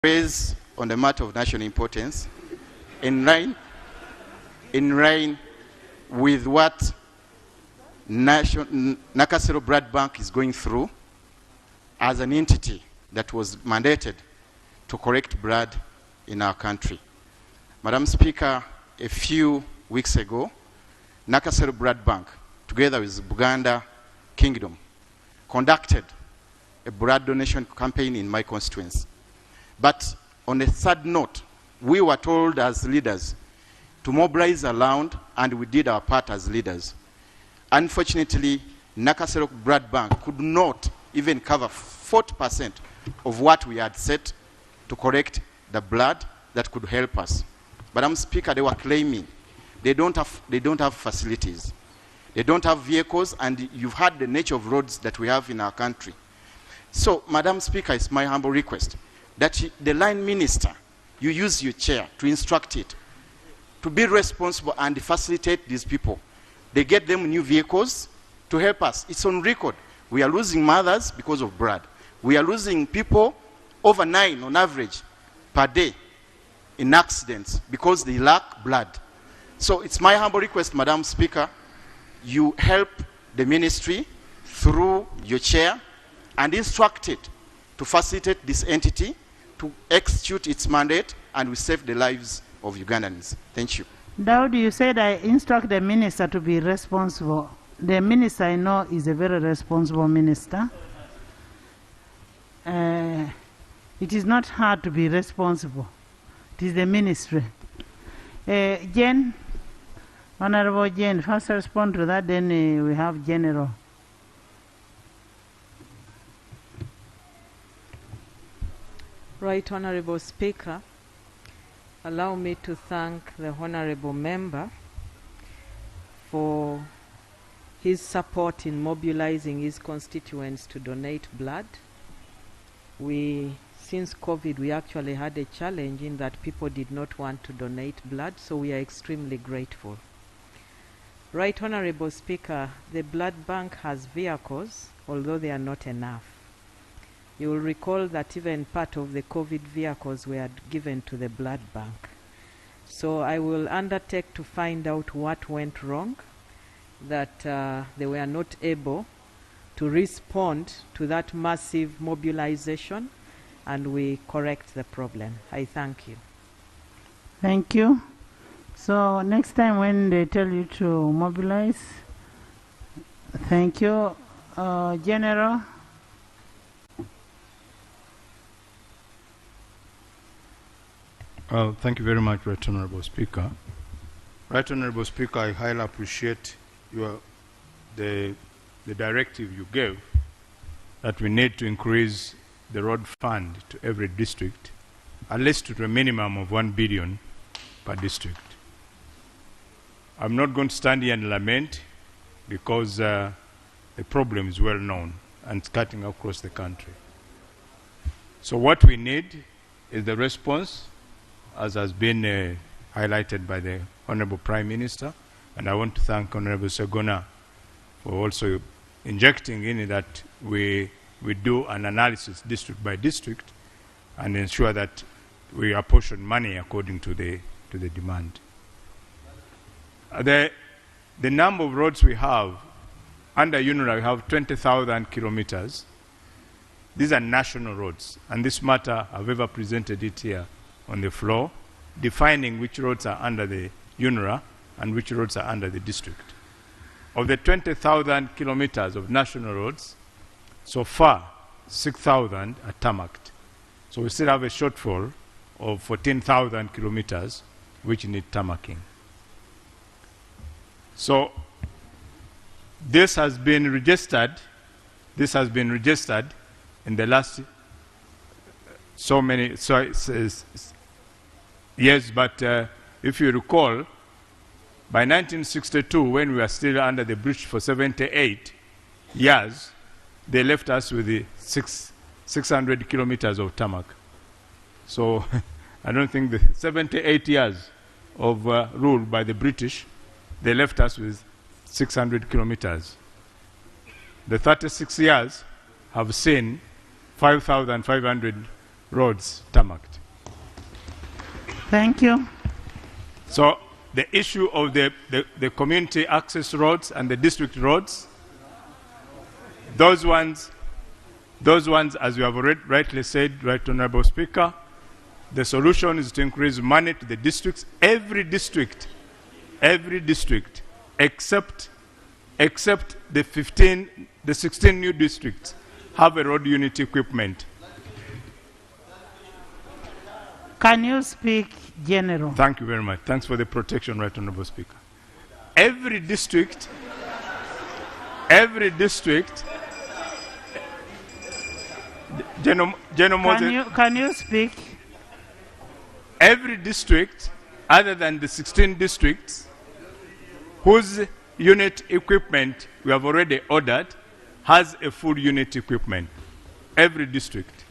raised on the matter of national importance in line with what Nakasero Blood Bank is going through as an entity that was mandated to collect blood in our country. Madam Speaker, a few weeks ago, Nakasero Blood Bank, together with Buganda Kingdom, conducted a blood donation campaign in my constituency. But on a third note, we were told as leaders to mobilize around, and we did our part as leaders. Unfortunately, Nakasero Blood Bank could not even cover 40% of what we had set to collect the blood that could help us. Madam Speaker, they were claiming they don't have facilities, they don't have vehicles, and you've heard the nature of roads that we have in our country. So, Madam Speaker, it's my humble request that the line minister, you use your chair to instruct it to be responsible and facilitate these people. They get them new vehicles to help us. It's on record. We are losing mothers because of blood. We are losing people over 9 on average per day in accidents because they lack blood. So it's my humble request, Madam Speaker, you help the ministry through your chair and instruct it to facilitate this entity to execute its mandate, and we save the lives of Ugandans. Thank you. Daud, you said I instruct the minister to be responsible. The minister I know is a very responsible minister. It is not hard to be responsible. It is the ministry. Jen, Honorable Jen, first respond to that, then we have General. Right, Honorable Speaker, allow me to thank the Honorable Member for his support in mobilizing his constituents to donate blood. Since COVID, we actually had a challenge in that people did not want to donate blood, so we are extremely grateful. Right, Honorable Speaker, the blood bank has vehicles, although they are not enough. You will recall that even part of the COVID vehicles were given to the blood bank. So I will undertake to find out what went wrong, that they were not able to respond to that massive mobilization, and we correct the problem. I thank you. Thank you. So next time when they tell you to mobilize, thank you. General. Thank you very much, Right Honorable Speaker. Right Honorable Speaker, I highly appreciate the directive you gave that we need to increase the road fund to every district, at least to a minimum of 1 billion per district. I'm not going to stand here and lament because the problem is well known and it's cutting across the country. So what we need is the response, as has been highlighted by the Honorable Prime Minister, and I want to thank Honorable Segona for also injecting in that we do an analysis district by district and ensure that we apportion money according to the demand. The number of roads we have, under UNRA we have 20,000 kilometers. These are national roads, and this matter I've ever presented it here on the floor, defining which roads are under the UNRA and which roads are under the district. Of the 20,000 kilometers of national roads, so far 6,000 are tarmacked. So we still have a shortfall of 14,000 kilometers which need tarmacking. So this has been registered in the last years, but if you recall, by 1962, when we were still under the British for 78 years, they left us with the 600 kilometers of tarmac. So I don't think the 78 years of rule by the British, they left us with 600 kilometers. The 36 years have seen 5,500 roads tarmacked. Thank you. So the issue of the community access roads and the district roads, those ones, as you have rightly said, Right Honorable Speaker, the solution is to increase money to the districts. Every district, except the 16 new districts, have a road unit equipment. Can you speak general? Thank you very much. Thanks for the protection, Right Honorable Speaker. Every district, Can you speak? Every district, other than the 16 districts, whose unit equipment we have already ordered, has a full unit equipment. Every district.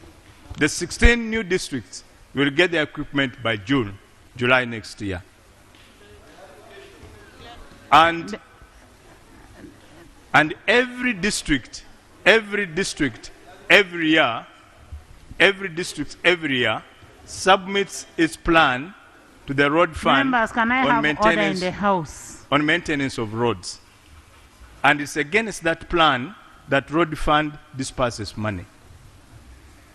The 16 new districts will get their equipment by July next year. And every district every year submits its plan to the road fund. Members, can I have order in the House? On maintenance of roads. And it's against that plan that road fund disperses money.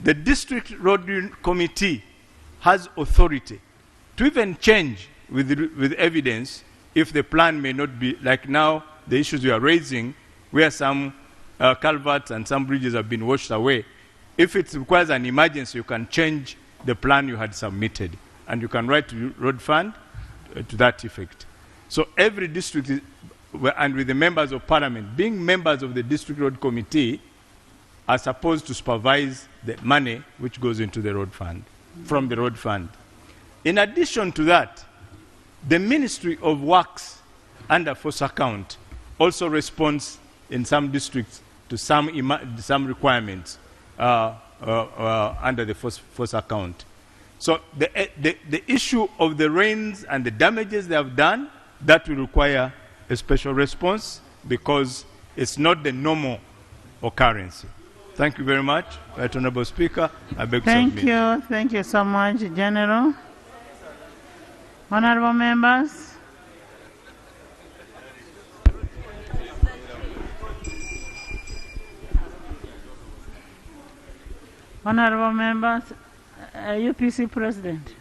The district road committee has authority to even change with evidence if the plan may not be, like now, the issues we are raising, where some culverts and some bridges have been washed away. If it requires an emergency, you can change the plan you had submitted, and you can write to road fund to that effect. So every district, and with the members of parliament, being members of the district road committee, are supposed to supervise the money which goes into the road fund, from the road fund. In addition to that, the Ministry of Works under force account also responds in some districts to some requirements under the force account. So the issue of the rains and the damages they have done, that will require a special response because it's not the normal occurrence. Thank you very much, Right Honorable Speaker. I beg to submit. Thank you so much, General. Honorable members. Honorable members, UPC President.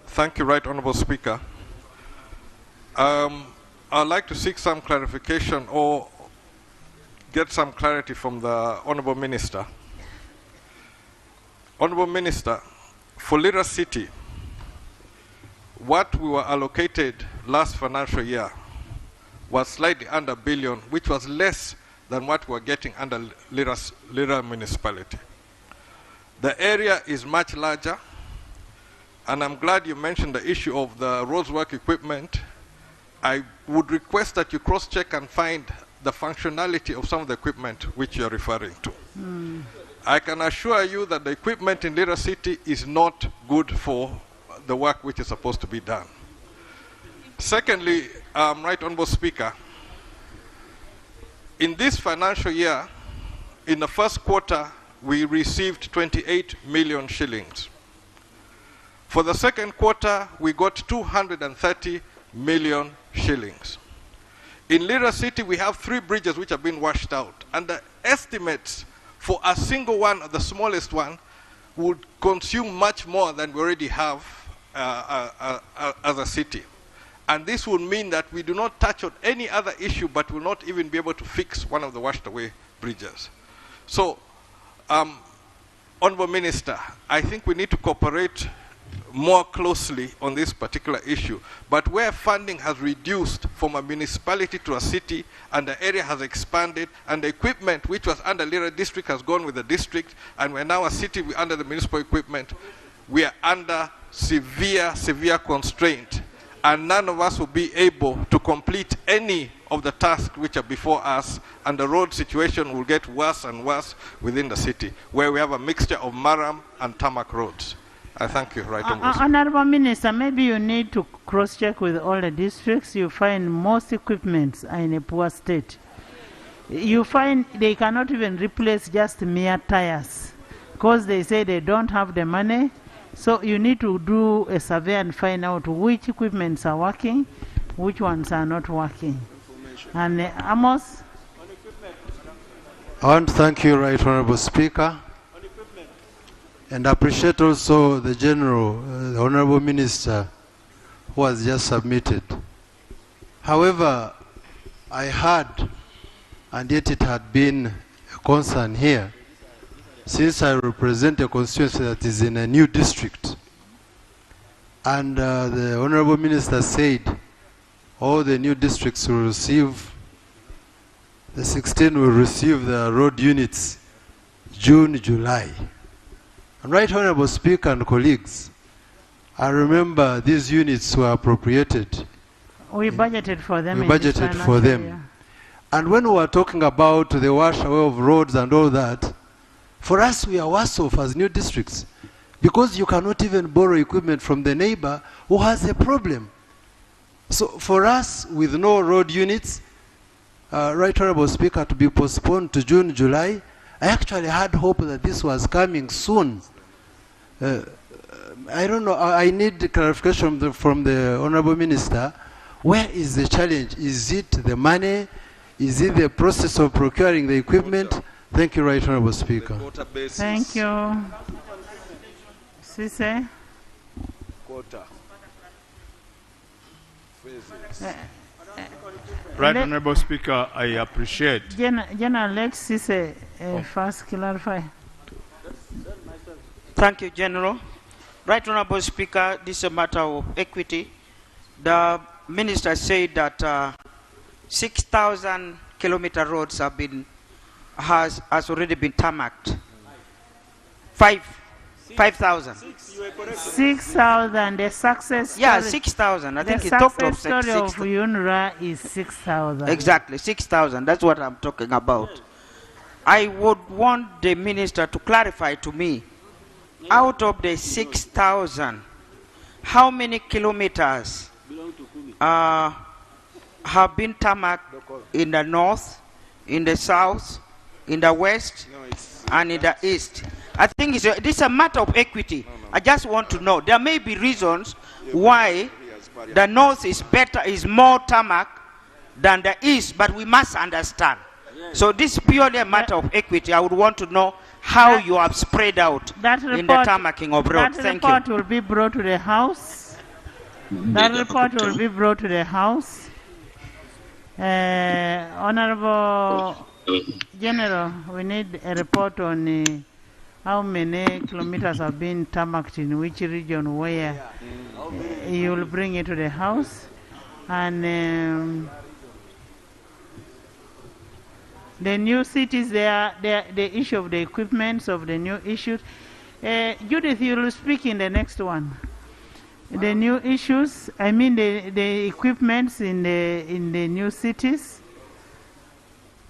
Thank you, Right Honorable Speaker. I'd like to seek some clarification or get some clarity from the Honorable Minister. Honorable Minister, for Lira City, what we were allocated last financial year was slightly under $1 billion, which was less than what we're getting under Lira municipality. The area is much larger, and I'm glad you mentioned the issue of the roadwork equipment. I would request that you cross-check and find the functionality of some of the equipment which you're referring to. I can assure you that the equipment in Lira City is not good for the work which is supposed to be done. Secondly, Right Honorable Speaker, in this financial year, in the first quarter, we received 28 million shillings. For the second quarter, we got 230 million shillings. In Lira City, we have 3 bridges which have been washed out, and the estimates for a single one, the smallest one, would consume much more than we already have as a city. And this would mean that we do not touch on any other issue, but will not even be able to fix one of the washed away bridges. So, Honorable Minister, I think we need to cooperate more closely on this particular issue. But where funding has reduced from a municipality to a city, and the area has expanded, and the equipment which was under Lira district has gone with the district, and we're now a city under the municipal equipment, we are under severe constraint. And none of us will be able to complete any of the tasks which are before us, and the road situation will get worse and worse within the city, where we have a mixture of Maram and tarmac roads. I thank you, Right Honorable. Honorable Minister, maybe you need to cross-check with all the districts. You find most equipments are in a poor state. You find they cannot even replace just mere tires because they say they don't have the money. So you need to do a survey and find out which equipments are working, which ones are not working. And Amos? I want to thank you, Right Honorable Speaker, and appreciate also the General, the Honorable Minister, who has just submitted. However, I heard, and yet it had been a concern here, since I represent a constituency that is in a new district, and the Honorable Minister said all the new districts will receive, the 16 will receive the road units June, July. And Right Honorable Speaker and colleagues, I remember these units were appropriated. We budgeted for them. We budgeted for them. And when we were talking about the wash away of roads and all that, for us we are worse off as new districts because you cannot even borrow equipment from the neighbor who has a problem. So for us, with no road units, Right Honorable Speaker, to be postponed to June, July, I actually had hope that this was coming soon. I don't know, I need clarification from the Honorable Minister. Where is the challenge? Is it the money? Is it the process of procuring the equipment? Thank you, Right Honorable Speaker. Thank you. Sise? Right Honorable Speaker, I appreciate. General, let Sise first clarify. Thank you, General. Right Honorable Speaker, this is a matter of equity. The Minister said that 6,000 kilometer roads have been has already been tarmacked. 5,000. 6,000. The success story. Yeah, 6,000. I think he talked of the success story of UNRWA is 6,000. Exactly, 6,000. That's what I'm talking about. I would want the minister to clarify to me, out of the 6,000, how many kilometers have been tarmacked in the north, in the south, in the west, and in the east? I think this is a matter of equity. I just want to know. There may be reasons why the north is better, is more tarmac than the east, but we must understand. So this is purely a matter of equity. I would want to know how you have spread out in the tarmacking of roads. Thank you. That report will be brought to the House. That report will be brought to the House. Honorable General, we need a report on how many kilometers have been tarmacked in which region, where you will bring it to the House. And the new cities, the issue of the equipments of the new issues. Judith, you will speak in the next one. The new issues, I mean the equipments in the new cities,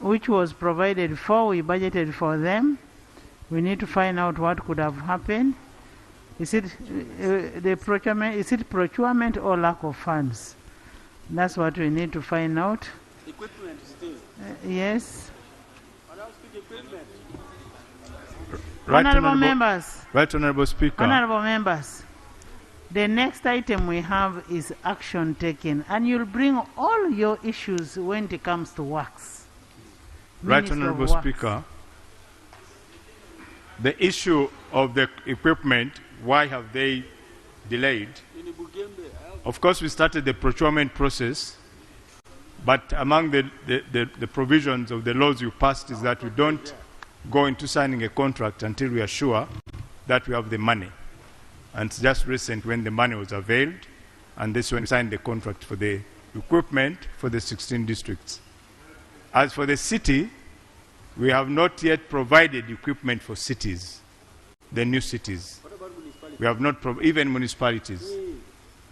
which was provided for, we budgeted for them. We need to find out what could have happened. Is it the procurement? Is it procurement or lack of funds? That's what we need to find out. Equipment still. Yes. Right Honorable members. Right Honorable Speaker. Honorable members. The next item we have is action taken, and you'll bring all your issues when it comes to works. Right Honorable Speaker. The issue of the equipment, why have they delayed? Of course, we started the procurement process, but among the provisions of the laws you passed is that we don't go into signing a contract until we are sure that we have the money. And it's just recent when the money was availed, and this when we signed the contract for the equipment for the 16 districts. As for the city, we have not yet provided equipment for cities, the new cities. What about municipalities? We have not, even municipalities.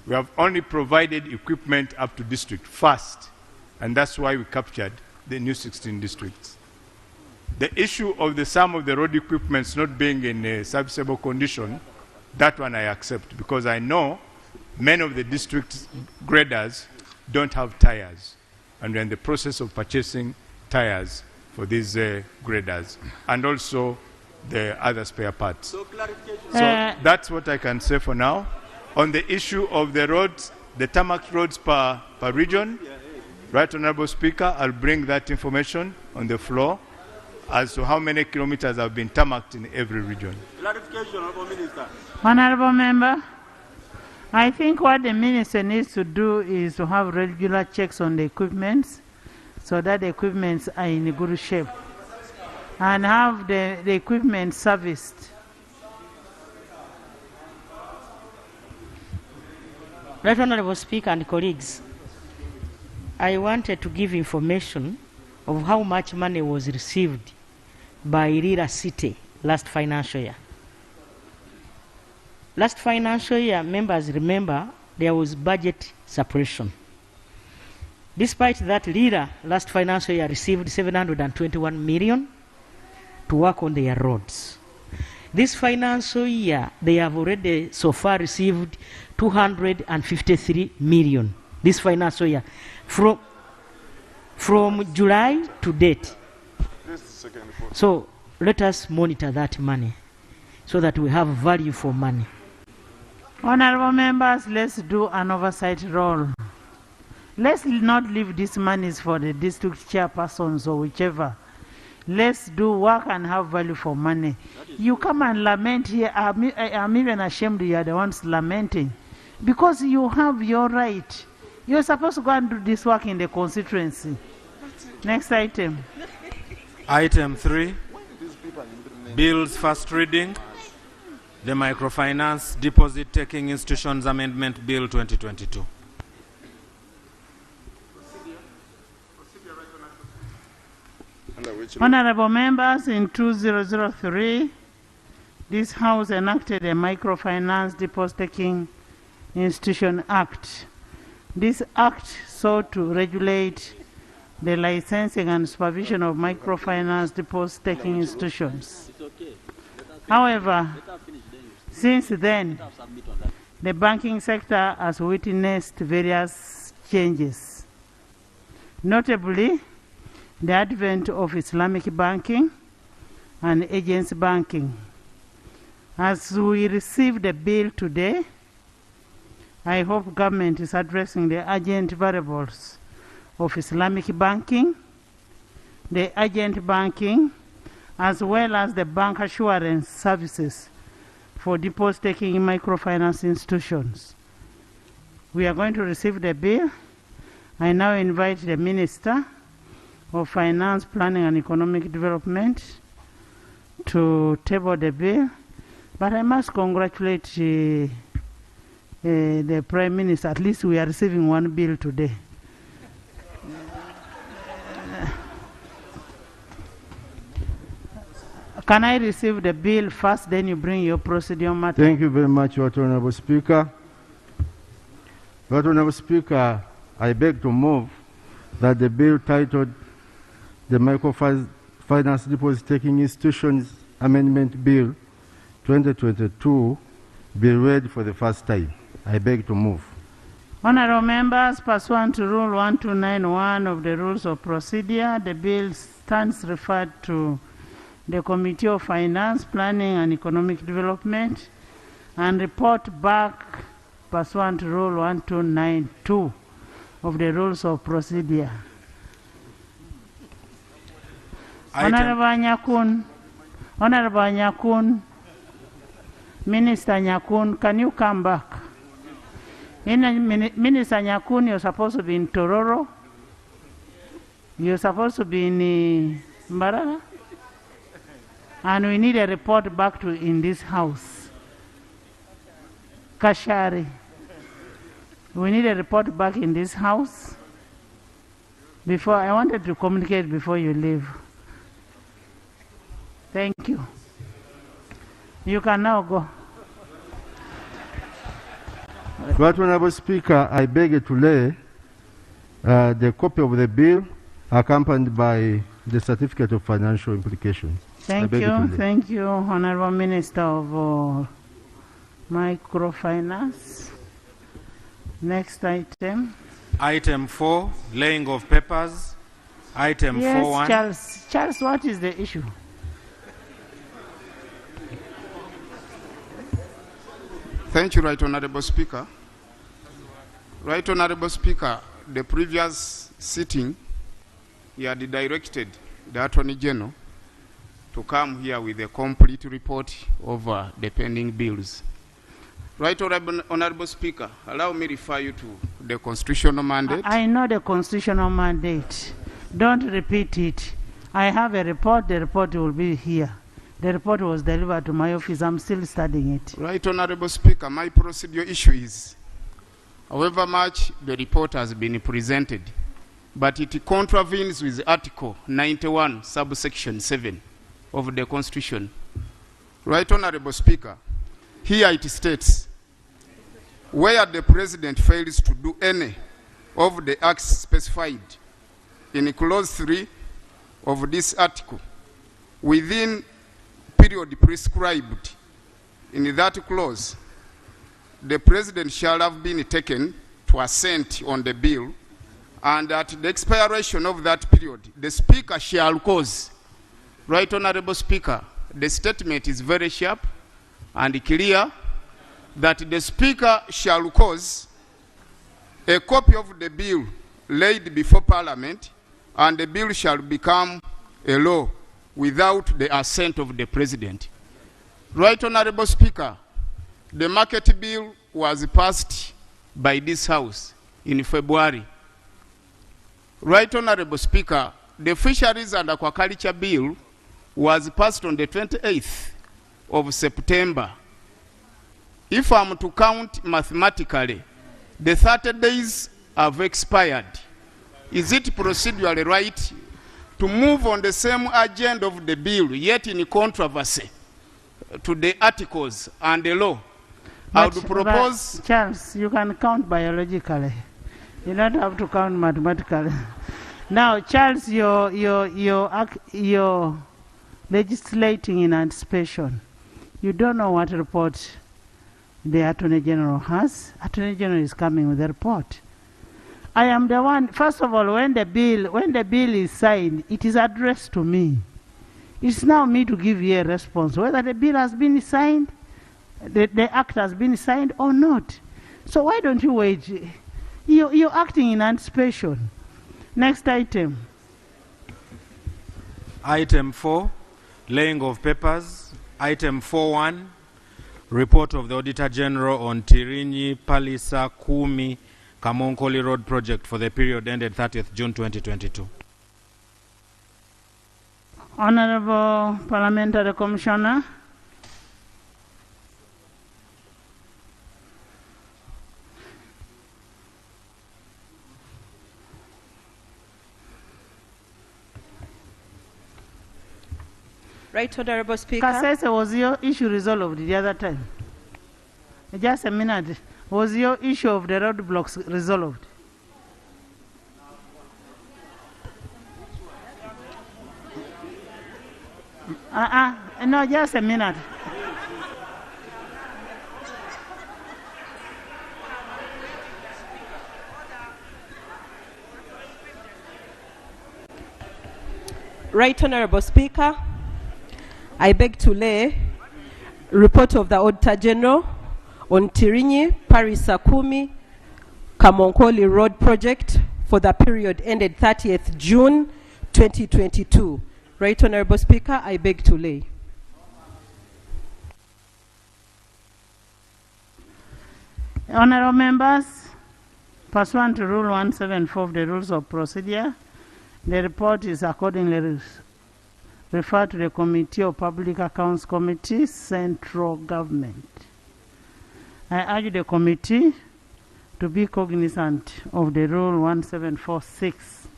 We have only provided equipment up to district first, and that's why we captured the new 16 districts. The issue of the sum of the road equipments not being in a serviceable condition, that one I accept, because I know many of the district graders don't have tires, and we're in the process of purchasing tires for these graders, and also the other spare parts. So clarification. So that's what I can say for now. On the issue of the roads, the tarmac roads per region, Right Honorable Speaker, I'll bring that information on the floor as to how many kilometers have been tarmacked in every region. Clarification, Honorable Minister. Honorable Member, I think what the Minister needs to do is to have regular checks on the equipments so that the equipments are in good shape and have the equipment serviced. Right Honorable Speaker and colleagues, I wanted to give information of how much money was received by Lira City last financial year. Last financial year, members remember, there was budget suppression. Despite that, Lira last financial year received 721 million to work on their roads. This financial year, they have already so far received 253 million. This financial year, from July to date. So let us monitor that money so that we have value for money. Honorable members, let's do an oversight role. Let's not leave these monies for the district chairpersons or whichever. Let's do work and have value for money. You come and lament here. I'm even ashamed you are the ones lamenting because you have your right. You're supposed to go and do this work in the constituency. Next item. Item 3, Bills first reading, the Microfinance Deposit Taking Institutions Amendment Bill 2022. Honorable members, in 2003, this House enacted a Microfinance Deposit Taking Institution Act. This act sought to regulate the licensing and supervision of microfinance deposit taking institutions. However, since then, the banking sector has witnessed various changes. Notably, the advent of Islamic banking and agency banking. As we receive the bill today, I hope government is addressing the urgent variables of Islamic banking, the agent banking, as well as the bank assurance services for deposit taking in microfinance institutions. We are going to receive the bill. I now invite the Minister of Finance, Planning and Economic Development to table the bill. But I must congratulate the Prime Minister. At least we are receiving one bill today. Can I receive the bill first, then you bring your procedural matter? Thank you very much, Right Honorable Speaker. Right Honorable Speaker, I beg to move that the bill titled the Microfinance Deposit Taking Institutions Amendment Bill 2022 be read for the first time. I beg to move. Honorable members, pursuant to Rule 1291 of the Rules of Procedure, the bill stands referred to the Committee of Finance, Planning and Economic Development and report back pursuant to Rule 1292 of the Rules of Procedure. Honorable Nyakun, Minister Nyakun, can you come back? Minister Nyakun, you're supposed to be in Tororo. You're supposed to be in Mbarara. And we need a report back to in this house. Kashari. We need a report back in this house. Before, I wanted to communicate before you leave. Thank you. You can now go. Right Honorable Speaker, I beg you to lay the copy of the bill accompanied by the certificate of financial implications. Thank you, Honorable Minister of Microfinance. Next item. Item 4, laying of papers, Item Yes, 4.1. Charles. Charles, what is the issue? Thank you, Right Honorable Speaker. Right Honorable Speaker, the previous sitting, he had directed the Attorney General to come here with a complete report of the pending bills. Right Honorable Speaker, allow me to refer you to the constitutional mandate. I know the constitutional mandate. Don't repeat it. I have a report. The report will be here. The report was delivered to my office. I'm still studying it. Right Honorable Speaker, my procedure issue is, however much the report has been presented, but it contravenes with Article 91, subsection 7 of the Constitution. Right Honorable Speaker, here it states, where the President fails to do any of the acts specified in Clause 3 of this article within period prescribed in that clause, the President shall have been taken to assent on the bill, and at the expiration of that period, the Speaker shall cause. Right Honorable Speaker, the statement is very sharp and clear that the Speaker shall cause a copy of the bill laid before Parliament, and the bill shall become a law without the assent of the President. Right Honorable Speaker, the market bill was passed by this House in February. Right Honorable Speaker, the Fisheries and Aquaculture Bill was passed on the 28th of September. If I'm to count mathematically, the 30 days have expired. Is it procedurally right to move on the same agenda of the bill, yet in controversy to the articles and the law? I would propose... But Charles, you can count biologically. You don't have to count mathematically. Now, Charles, you're legislating in anticipation. You don't know what report the Attorney General has. Attorney General is coming with a report. I am the one, first of all, when the bill is signed, it is addressed to me. It's now me to give you a response, whether the bill has been signed, the act has been signed or not. So why don't you wait? You're acting in anticipation. Next item. Item 4, laying of papers. Item 4.1, report of the Auditor General on Tirinyi Palisa Kumi Kamonkoli Road project for the period ended 30th June 2022. Honorable Parliamentary Commissioner. Right Honorable Speaker. Kasese, was your issue resolved the other time? Just a minute. Was your issue of the roadblocks resolved? No, just a minute. Right Honorable Speaker, I beg to lay report of the Auditor General on Tirinyi Parisakumi Kamonkoli Road project for the period ended 30th June 2022. Right Honorable Speaker, I beg to lay. Honorable members, pursuant to Rule 174 of the Rules of Procedure, the report is accordingly referred to the Committee of Public Accounts Committee, Central Government. I urge the committee to be cognizant of the Rule 1746,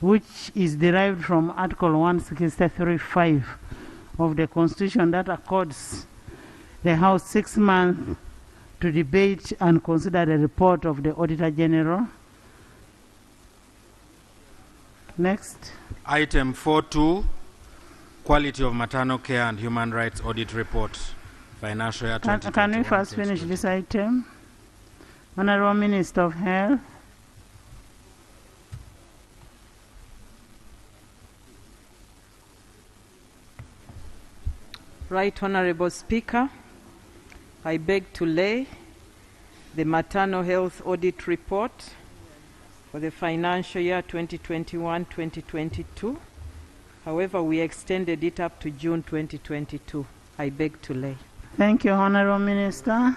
which is derived from Article 163(5) of the Constitution that accords the House 6 months to debate and consider the report of the Auditor General. Next. Item 4.2, quality of maternal care and human rights audit report, financial year 2021. Can we first finish this item? Honorable Minister of Health. Right Honorable Speaker, I beg to lay the maternal health audit report for the financial year 2021-2022. However, we extended it up to June 2022. I beg to lay. Thank you, Honorable Minister.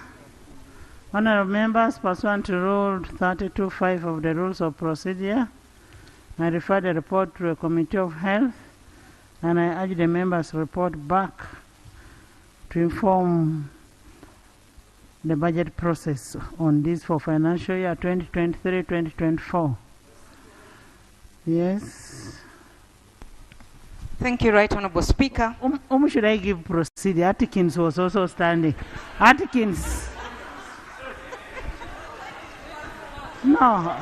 Honorable members, pursuant to Rule 32(5) of the Rules of Procedure, I refer the report to a Committee of Health, and I urge the members to report back to inform the budget process on this for financial year 2023-2024. Yes. Thank you, Right Honorable Speaker. Whom should I give procedure? Atkins was also standing. Atkins. No.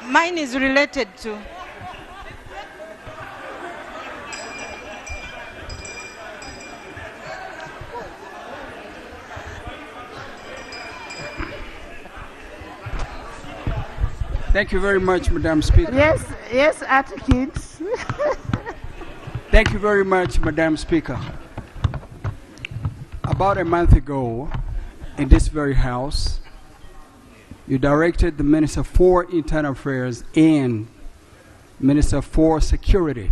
Mine is related to. Thank you very much, Madam Speaker. Yes, Atkins. Thank you very much, Madam Speaker. About a month ago, in this very House, you directed the Minister for Internal Affairs and Minister for Security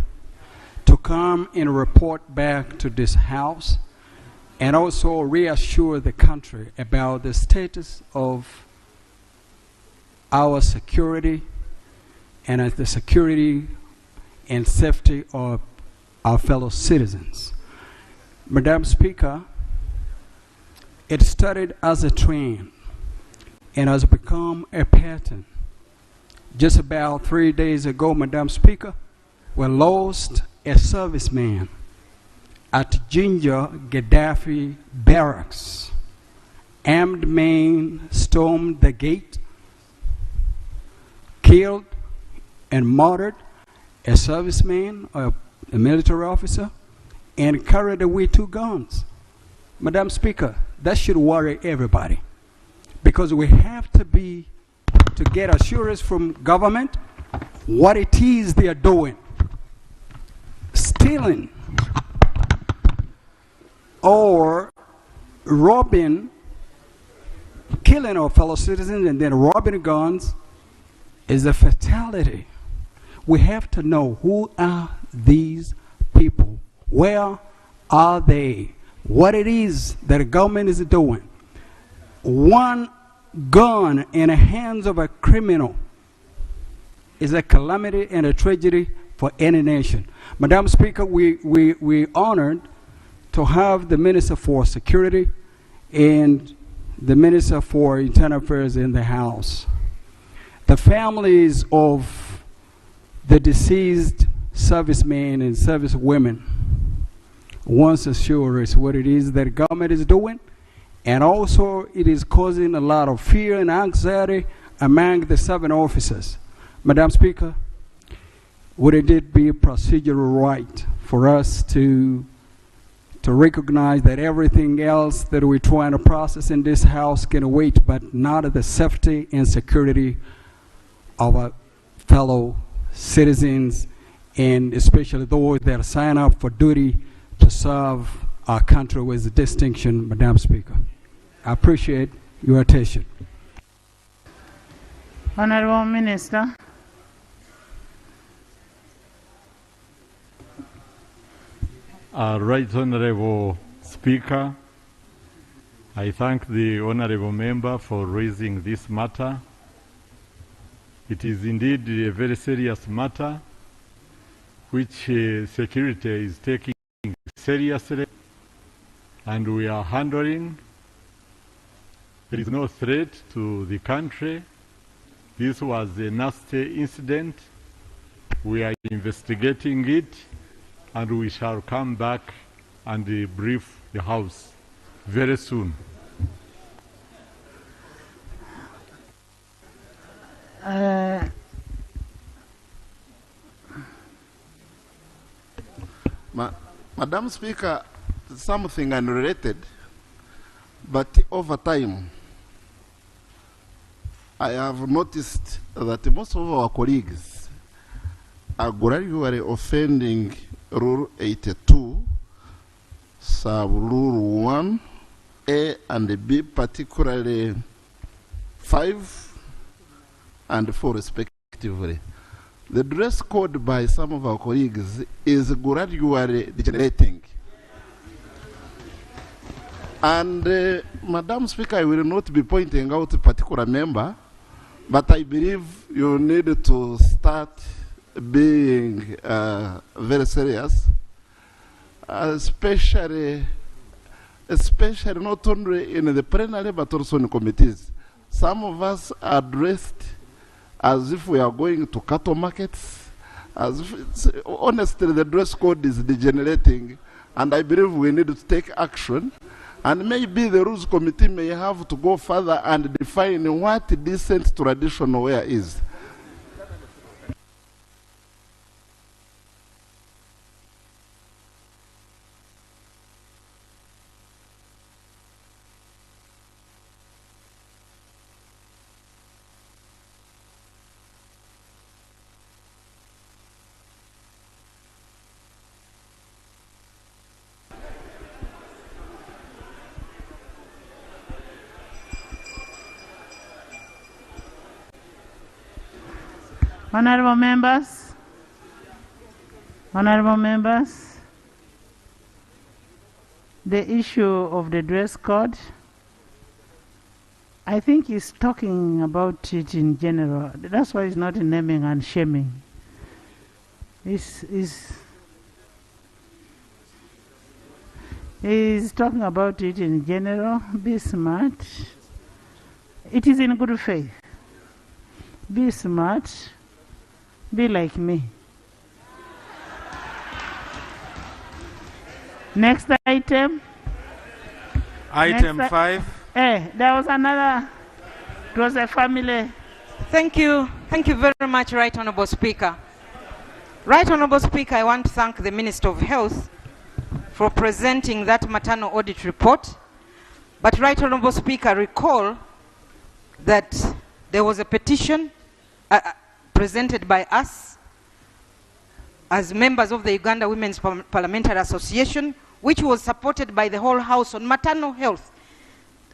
to come and report back to this House and also reassure the country about the status of our security and the security and safety of our fellow citizens. Madam Speaker, it started as a trend and has become a pattern. Just about 3 days ago, Madam Speaker, we lost a serviceman at Ginger Gaddafi Barracks. Armed men stormed the gate, killed and murdered a serviceman or a military officer, and carried away 2 guns. Madam Speaker, that should worry everybody, because we have to get assurance from government what it is they are doing. Stealing or robbing, killing our fellow citizens and then robbing guns is a fatality. We have to know who are these people, where are they, what it is that the government is doing. One gun in the hands of a criminal is a calamity and a tragedy for any nation. Madam Speaker, we honored to have the Minister for Security and the Minister for Internal Affairs in the House. The families of the deceased servicemen and servicewomen wants to assure us what it is that the government is doing, and also it is causing a lot of fear and anxiety among the serving officers. Madam Speaker, would it be procedural right for us to recognize that everything else that we're trying to process in this House can wait, but not the safety and security of our fellow citizens, and especially those that sign up for duty to serve our country with distinction, Madam Speaker? I appreciate your attention. Honorable Minister. Right Honorable Speaker, I thank the Honorable Member for raising this matter. It is indeed a very serious matter which security is taking seriously, and we are handling. There is no threat to the country. This was a nasty incident. We are investigating it, and we shall come back and brief the House very soon. Madam Speaker, something unrelated, but over time, I have noticed that most of our colleagues are gradually offending Rule 82, sub Rule 1, A and B, particularly 5 and 4 respectively. The dress code by some of our colleagues is gradually degenerating. And Madam Speaker, I will not be pointing out a particular member, but I believe you need to start being very serious, especially not only in the plenary but also in committees. Some of us are dressed as if we are going to cattle markets. As if honestly, the dress code is degenerating, and I believe we need to take action. And maybe the Rules Committee may have to go further and define what decent traditional wear is. Honorable members, the issue of the dress code, I think he's talking about it in general. That's why he's not naming and shaming. He's talking about it in general. Be smart. It is in good faith. Be smart. Be like me. Next item. Item 5. There was another. It was a family. Thank you. Thank you very much, Right Honorable Speaker. Right Honorable Speaker, I want to thank the Minister of Health for presenting that maternal audit report. But Right Honorable Speaker, recall that there was a petition presented by us as members of the Uganda Women's Parliamentary Association, which was supported by the whole House on maternal health.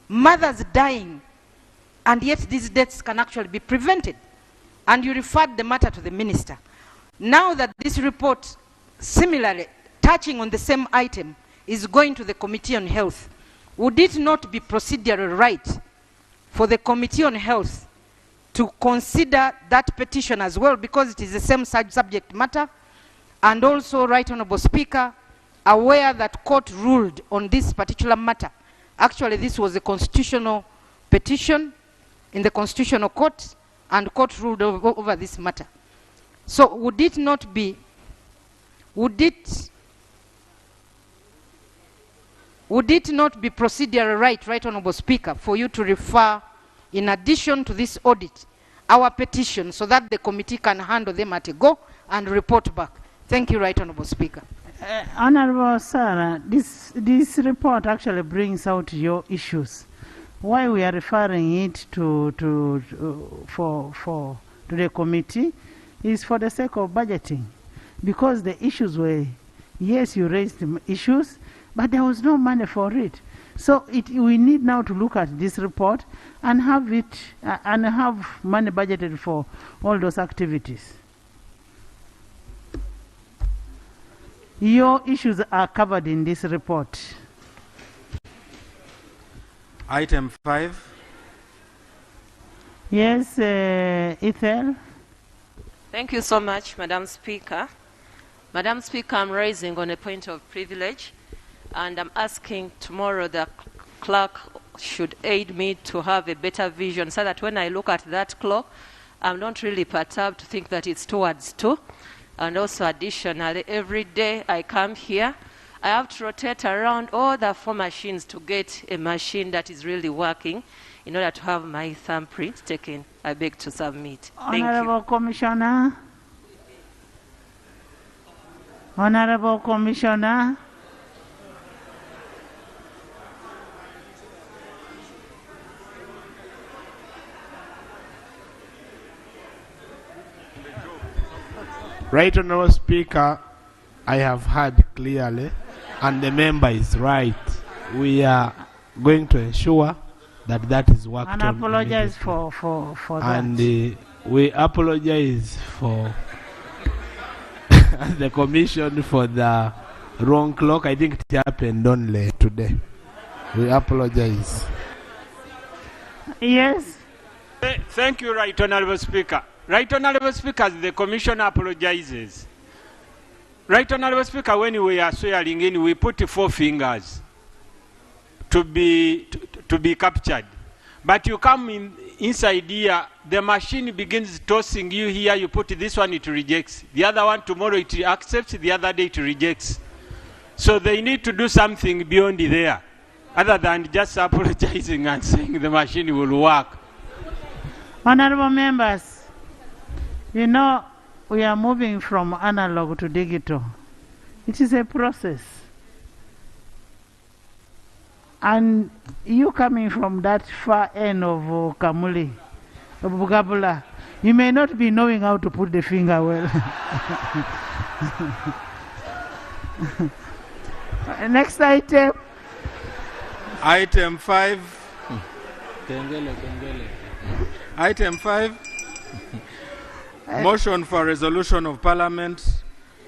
Mothers dying, and yet these deaths can actually be prevented. And you referred the matter to the minister. Now that this report, similarly touching on the same item, is going to the Committee on Health, would it not be procedural right for the Committee on Health to consider that petition as well, because it is the same subject matter? And also, Right Honorable Speaker, aware that court ruled on this particular matter. Actually, this was a constitutional petition in the Constitutional Court, and court ruled over this matter. So would it not be procedural right, Honorable Speaker, for you to refer, in addition to this audit, our petition, so that the committee can handle them at a go and report back? Thank you, Right Honorable Speaker. Honorable Sarah, this report actually brings out your issues. Why we are referring it to the committee is for the sake of budgeting, because the issues were, yes, you raised the issues, but there was no money for it. So we need now to look at this report and have it and have money budgeted for all those activities. Your issues are covered in this report. Item 5. Yes, Ethel. Thank you so much, Madam Speaker. Madam Speaker, I'm raising on a point of privilege, and I'm asking tomorrow the clerk should aid me to have a better vision, so that when I look at that clock, I'm not really perturbed to think that it's towards 2. And also additionally, every day I come here, I have to rotate around all the 4 machines to get a machine that is really working in order to have my thumbprint taken. I beg to submit. Thank Honorable you. Commissioner. Honorable Commissioner. Right Honorable Speaker, I have heard clearly, and the member is right. We are going to ensure that that is worked And on apologize immediately. for And that. we apologize for the commission for the wrong clock. I think it happened only today. We apologize. Yes. Thank you, Right Honourable Speaker. Right Honourable Speaker, the Commission apologizes. Right Honourable Speaker, when we are swearing in, we put 4 fingers to be captured. But you come inside here, the machine begins tossing you here, you put this one, it rejects. The other one, tomorrow it accepts, the other day it rejects. So they need to do something beyond there, other than just apologizing and saying the machine will work. Honorable members, you know, we are moving from analog to digital. It is a process. And you coming from that far end of Kamuli, of Bugabula, you may not be knowing how to put the finger well. Next item. Item 5. Item 5. Motion for resolution of Parliament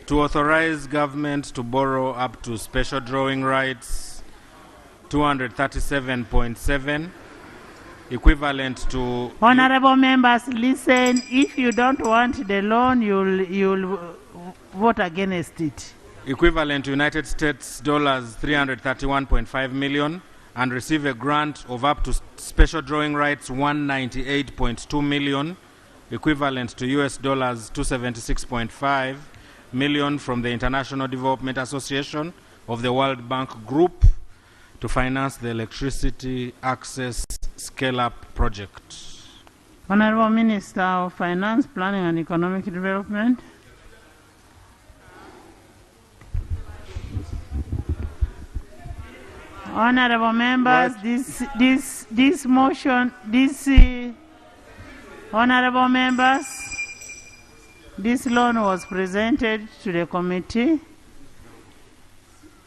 to authorize government to borrow up to special drawing rights 237.7, equivalent to... Honorable members, listen. If you don't want the loan, you'll vote against it. Equivalent to United States dollars 331.5 million, and receive a grant of up to special drawing rights 198.2 million, equivalent to US dollars 276.5 million from the International Development Association of the World Bank Group to finance the electricity access scale-up project. Honorable Minister of Finance, Planning and Economic Development. Honorable members, this motion, honorable members, this loan was presented to the committee.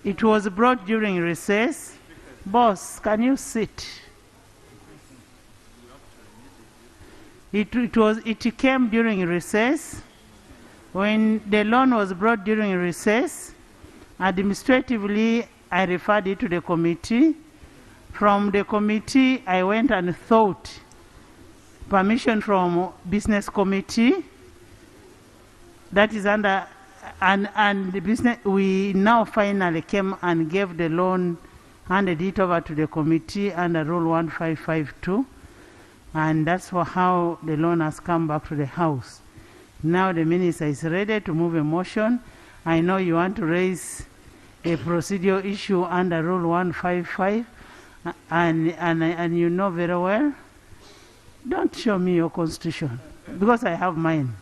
It was brought during recess. Boss, can you sit? It came during recess. When the loan was brought during recess, administratively, I referred it to the committee. From the committee, I went and sought permission from business committee. That is under, and the business, we now finally came and gave the loan, handed it over to the committee under Rule 1552. And that's how the loan has come back to the House. Now the minister is ready to move a motion. I know you want to raise a procedural issue under Rule 155, and you know very well. Don't show me your constitution, because I have mine.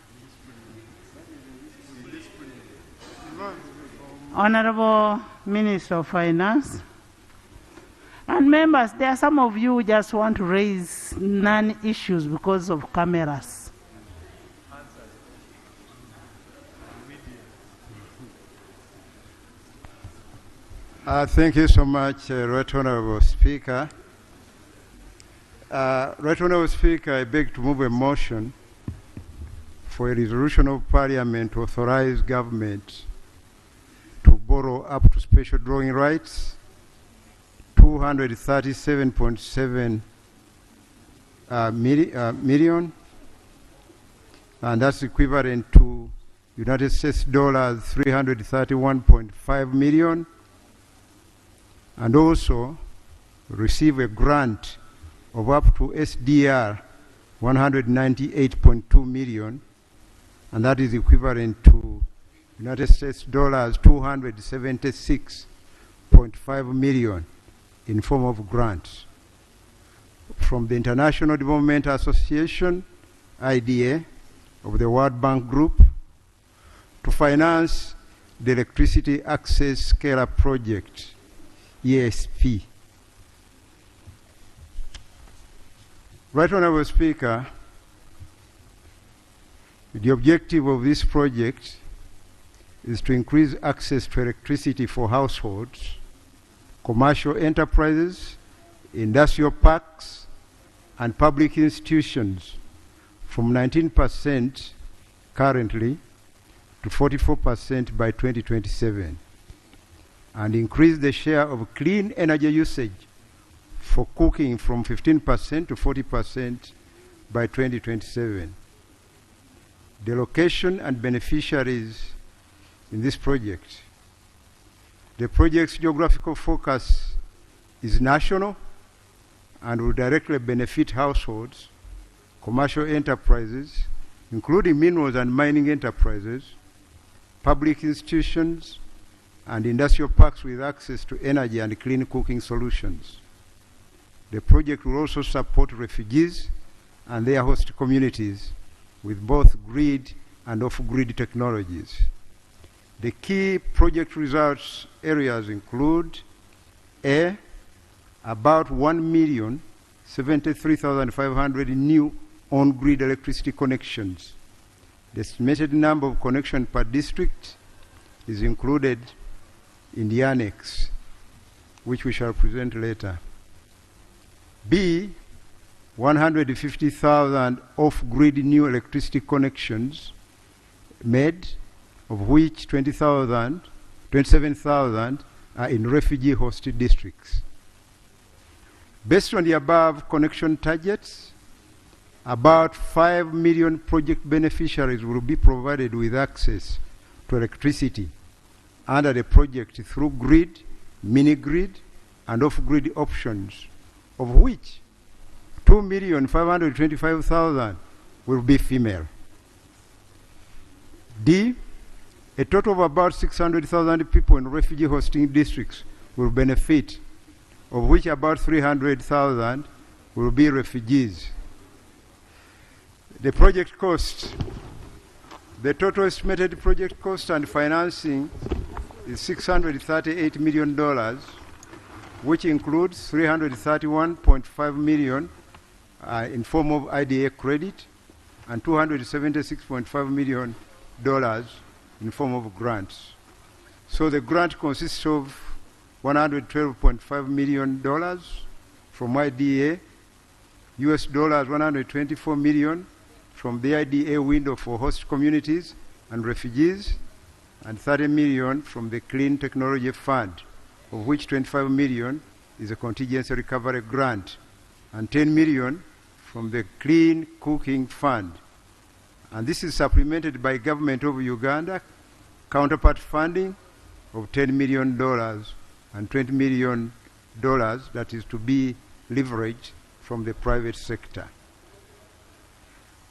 Honorable Minister of Finance. And members, there are some of you who just want to raise non-issues because of cameras. Thank you so much, Right Honourable Speaker. Right Honourable Speaker, I beg to move a motion for a resolution of Parliament to authorize government to borrow up to special drawing rights 237.7 million, and that's equivalent to United States dollars 331.5 million, and also receive a grant of up to SDR 198.2 million, and that is equivalent to United States dollars 276.5 million in form of grants from the International Development Association, IDA, of the World Bank Group to finance the Electricity Access Scale-Up Project, ESP. Right Honourable Speaker, the objective of this project is to increase access to electricity for households, commercial enterprises, industrial parks, and public institutions from 19% currently to 44% by 2027, and increase the share of clean energy usage for cooking from 15% to 40% by 2027. The location and beneficiaries in this project. The project's geographical focus is national and will directly benefit households, commercial enterprises, including minerals and mining enterprises, public institutions, and industrial parks with access to energy and clean cooking solutions. The project will also support refugees and their host communities with both grid and off-grid technologies. The key project results areas include A, about 1,073,500 new on-grid electricity connections. The estimated number of connections per district is included in the annex, which we shall present later. B, 150,000 off-grid new electricity connections made, of which 27,000 are in refugee-hosted districts. Based on the above connection targets, about 5 million project beneficiaries will be provided with access to electricity under the project through grid, mini-grid, and off-grid options, of which 2,525,000 will be female. D, a total of about 600,000 people in refugee hosting districts will benefit, of which about 300,000 will be refugees. The project cost, the total estimated project cost and financing is $638 million, which includes $331.5 million in form of IDA credit and $276.5 million in form of grants. So the grant consists of $112.5 million from IDA, US dollars $124 million from the IDA window for host communities and refugees, and $30 million from the Clean Technology Fund, of which $25 million is a contingency recovery grant, and $10 million from the Clean Cooking Fund. And this is supplemented by Government of Uganda counterpart funding of $10 million and $20 million that is to be leveraged from the private sector.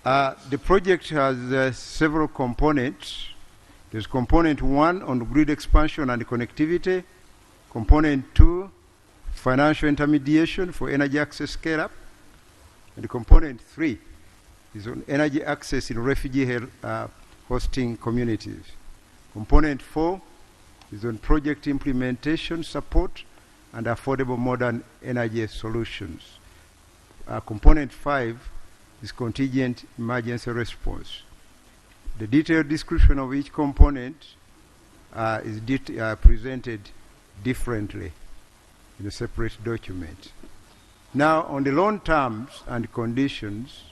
The project has several components. There's component 1 on grid expansion and connectivity, component 2, financial intermediation for energy access scale-up, and component 3 is on energy access in refugee hosting communities. Component 4 is on project implementation support and affordable modern energy solutions. Component 5 is contingent emergency response. The detailed description of each component is presented differently in a separate document. Now, on the loan terms and conditions,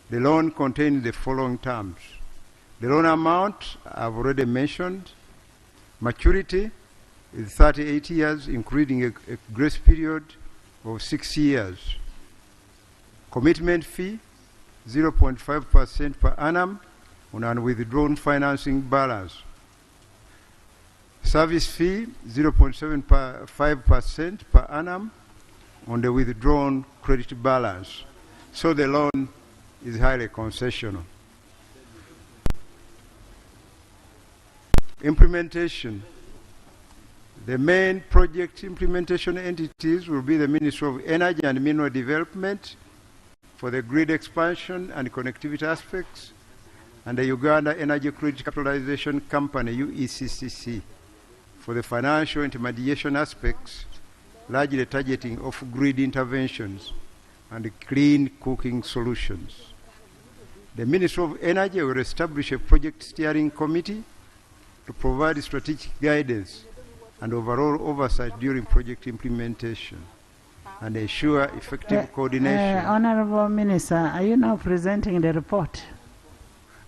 the loan contains the following terms. The loan amount I've already mentioned. Maturity is 38 years, including a grace period of 6 years. Commitment fee, 0.5% per annum on unwithdrawn financing balance. Service fee, 0.75% per annum on the withdrawn credit balance. So the loan is highly concessional. Implementation. The main project implementation entities will be the Ministry of Energy and Mineral Development for the grid expansion and connectivity aspects, and the Uganda Energy Credit Capitalization Company, UECCC, for the financial intermediation aspects, largely targeting off-grid interventions and clean cooking solutions. The Ministry of Energy will establish a project steering committee to provide strategic guidance and overall oversight during project implementation and ensure effective coordination. Honorable Minister, are you now presenting the report?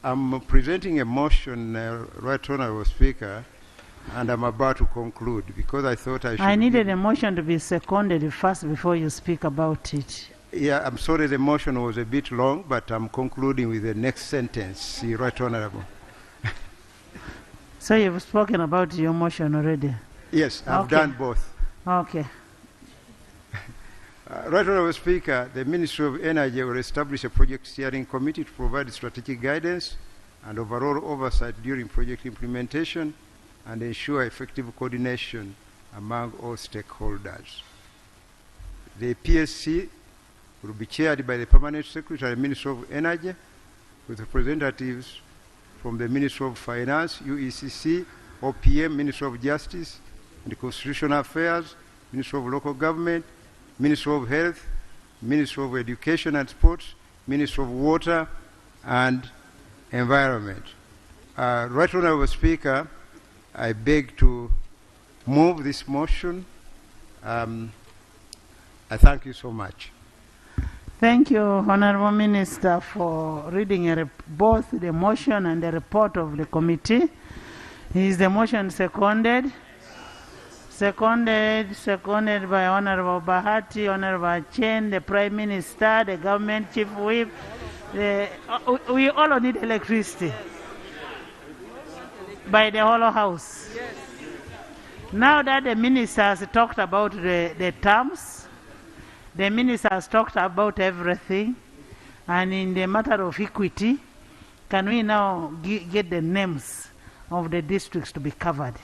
I'm presenting a motion, Right Honorable Speaker, and I'm about to conclude because I thought I should. I needed a motion to be seconded first before you speak about it. Yeah, I'm sorry the motion was a bit long, but I'm concluding with the next sentence, Right Honorable. So you've spoken about your motion already? Yes, I've done both. Okay. Right Honorable Speaker, the Ministry of Energy will establish a project steering committee to provide strategic guidance and overall oversight during project implementation and ensure effective coordination among all stakeholders. The PSC will be chaired by the Permanent Secretary of the Ministry of Energy with representatives from the Ministry of Finance, UECC, OPM, Ministry of Justice and Constitutional Affairs, Ministry of Local Government, Ministry of Health, Ministry of Education and Sports, Ministry of Water and Environment. Right Honorable Speaker, I beg to move this motion. I thank you so much. Thank you, Honorable Minister, for reading both the motion and the report of the committee. Is the motion seconded? Seconded by Honorable Bahati, Honorable Chen, the Prime Minister, the Government Chief Whip. We all need electricity by the whole House. Now that the Minister has talked about the terms, the Minister has talked about everything, and in the matter of equity, can we now get the names of the districts to be covered?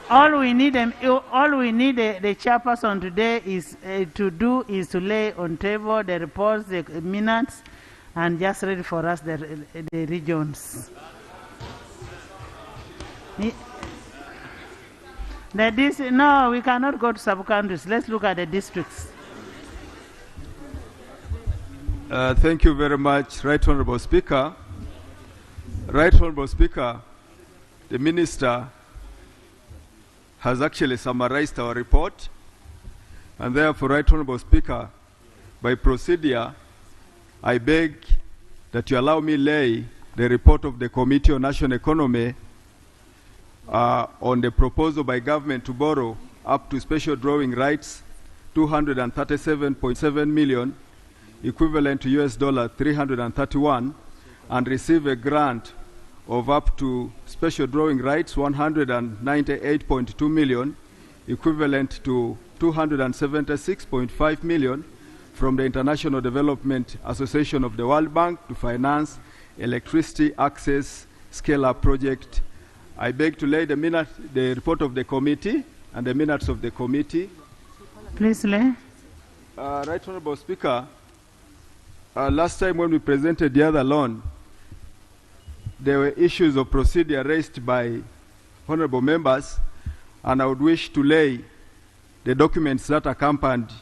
All we need the chairperson today is to lay on table the reports, the minutes, and just read for us the regions. No, we cannot go to sub-countries. Let's look at the districts. Thank you very much, Right Honorable Speaker. Right Honorable Speaker, the Minister has actually summarized our report, and therefore, Right Honorable Speaker, by procedure, I beg that you allow me lay the report of the Committee on National Economy on the proposal by government to borrow up to special drawing rights 237.7 million, equivalent to US dollar 331, and receive a grant of up to special drawing rights 198.2 million, equivalent to 276.5 million from the International Development Association of the World Bank to finance electricity access scale-up project. I beg to lay the report of the committee and the minutes of the committee. Please lay. Right Honorable Speaker, last time when we presented the other loan, there were issues of procedure raised by honorable members, and I would wish to lay the documents that accompanied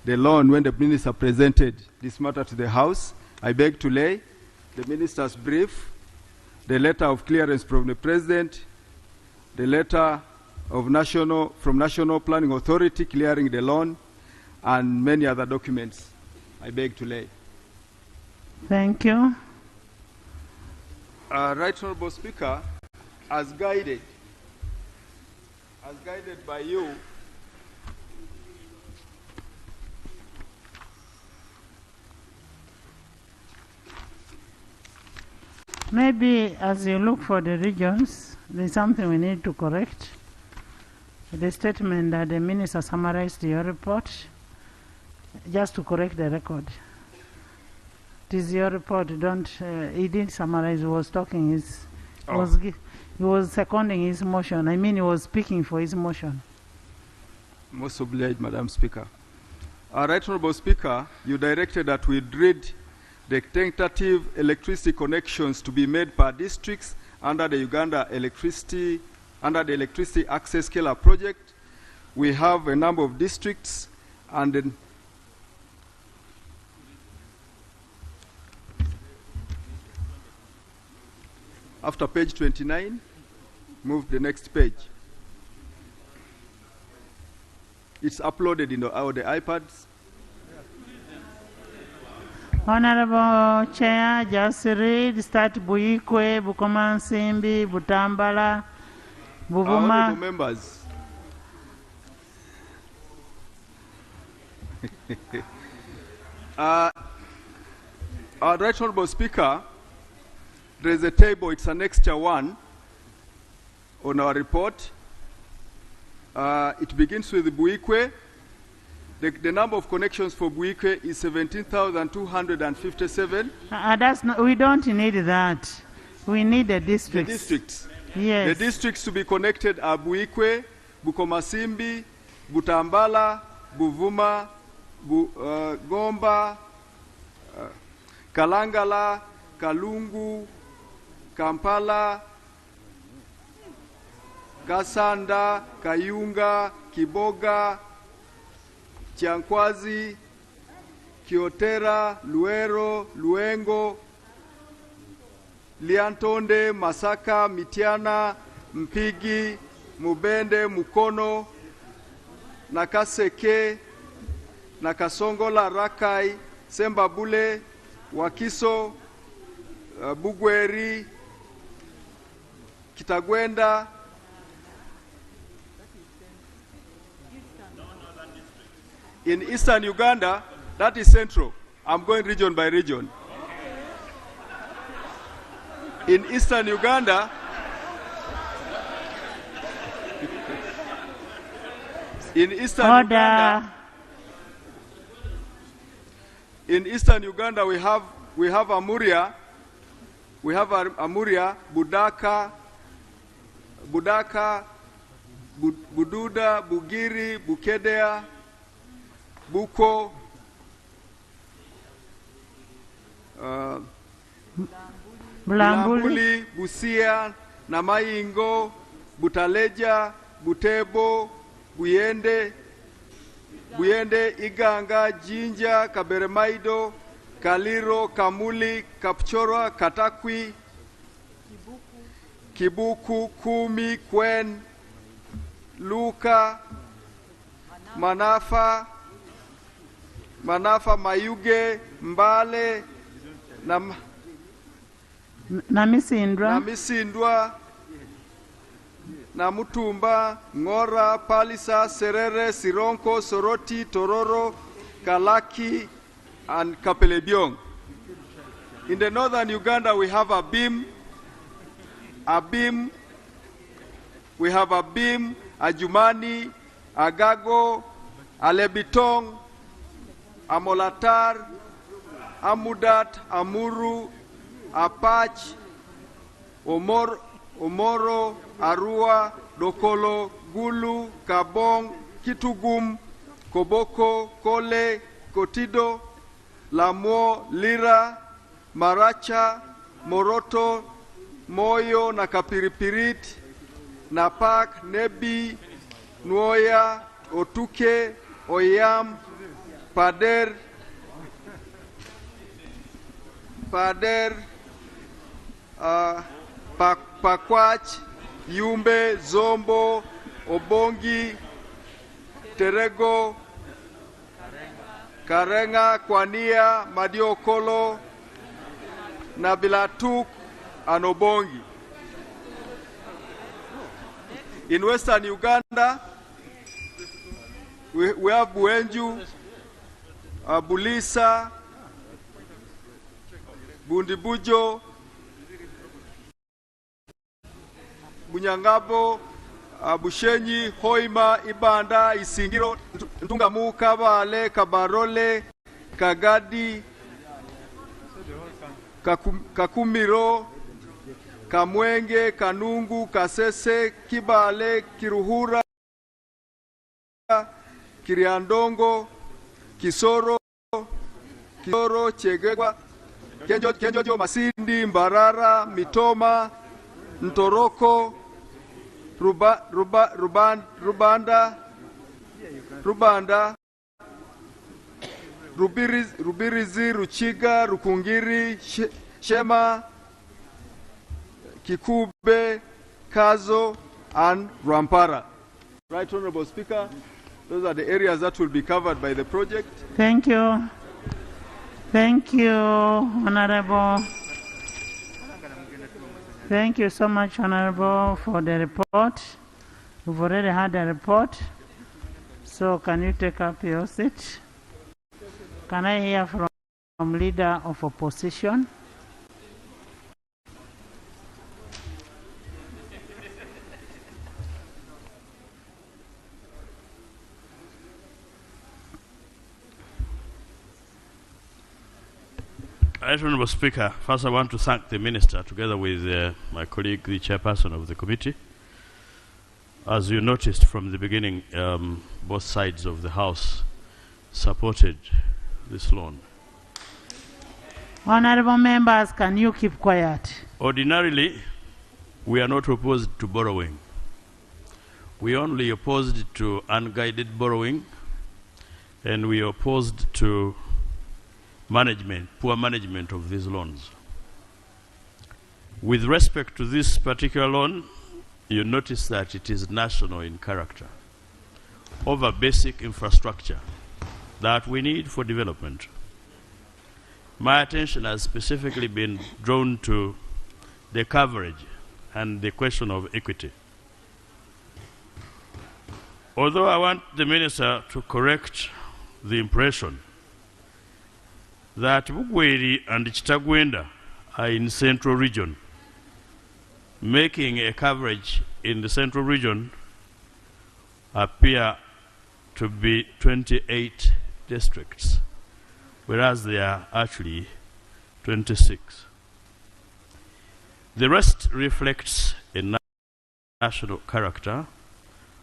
the loan when the minister presented this matter to the House. I beg to lay the minister's brief, the letter of clearance from the President, the letter of from National Planning Authority clearing the loan, and many other documents. I beg to lay. Thank you. Right Honorable Speaker, as guided by you, maybe as you look for the regions, there's something we need to correct. The statement that the minister summarized your report, just to correct the record. It is your report. He didn't summarize. He was talking. He was seconding his motion. I mean, he was speaking for his motion. Most obliged, Madam Speaker. Right Honorable Speaker, you directed that we read the tentative electricity connections to be made per districts under the Uganda electricity access scale-up project. We have a number of districts, and after page 29. Move the next page. It's uploaded in all the iPads. Honorable Chair, just read, start Buikwe, Bukomansimbi, Butambala, Buvuma. Honorable members. Right Honorable Speaker, there is a table, it's Annexure 1 on our report. It begins with Buikwe. The number of connections for Buikwe is 17,257. That's not, we don't need that. We need the districts. The districts. Yes. The districts to be connected are Buikwe, Bukomasimbi, Butambala, Buvuma, Gomba, Kalangala, Kalungu, Kampala, Kasanda, Kayunga, Kiboga, Chiankwazi, Kiotera, Luero, Luengo, Liantonde, Masaka, Mitiana, Mpigi, Mubende, Mukono, Nakaseke, Nakasongola, Rakai, Sembabule, Wakiso, Bugweri, Kitagwenda. In eastern Uganda, that is central. I'm going region by region. In eastern Uganda, in eastern Uganda, we have Amuria, Budaka, Bududa, Bugiri, Bukedea, Buko, Bulambuli, Busia, Namayingo, Butaleja, Butebo, Buyende, Iganga, Jinja, Kaberemaido, Kaliro, Kamuli, Kapchora, Katakwi, Kibuku, Kumi, Kwen, Luka, Manafa, Mayuge, Mbale, Namisindwa, Namutumba, Ngora, Palisa, Serere, Sironko, Soroti, Tororo, Kalaki, and Kapelebiong. In the northern Uganda, we have Abim, we have Abim, Ajumani, Agago, Alebitong, Amolatar, Amudat, Amuru, Apach, Omoro, Arua, Dokolo, Gulu, Kabong, Kitugum, Koboko, Kole, Kotido, Lamo, Lira, Maracha, Moroto, Moyo, Nakapiripirit, Napak, Nebi, Nuoya, Otuke, Oyam, Pader, Pakwach, Yumbe, Zombo, Obongi, Terego, Karenga, Kwania, Madiokolo, Nabilatuk, and Obongi. In western Uganda, we have Buenju, Bulisa, Bundibujo, Bunyangabo, Bushenyi, Hoima, Ibanda, Isingiro, Ntungamu, Kabale, Kabarole, Kagadi, Kakumiro, Kamwenge, Kanungu, Kasese, Kibale, Kiruhura, Kiriandongo, Kisoro, Chegegwa, Kenjojo, Masindi, Mbarara, Mitoma, Ntoroko, Rubanda, Rubirizi, Ruchiga, Rukungiri, Shema, Kikube, Kazo, and Rampara. Right, Honorable Speaker, those are the areas that will be covered by the project. Thank you. Thank you, Honorable. Thank you so much, Honorable, for the report. We've already had a report. So can you take up your seat? Can I hear from Leader of Opposition? Right, Honourable Speaker, first I want to thank the Minister together with my colleague, the Chairperson of the committee. As you noticed from the beginning, both sides of the House supported this loan. Honourable members, can you keep quiet? Ordinarily, we are not opposed to borrowing. We only opposed to unguided borrowing, and we opposed to poor management of these loans. With respect to this particular loan, you notice that it is national in character, over basic infrastructure that we need for development. My attention has specifically been drawn to the coverage and the question of equity. Although I want the Minister to correct the impression that Bugweri and Chitagwenda are in central region, making a coverage in the central region appear to be 28 districts, whereas there are actually 26. The rest reflects a national character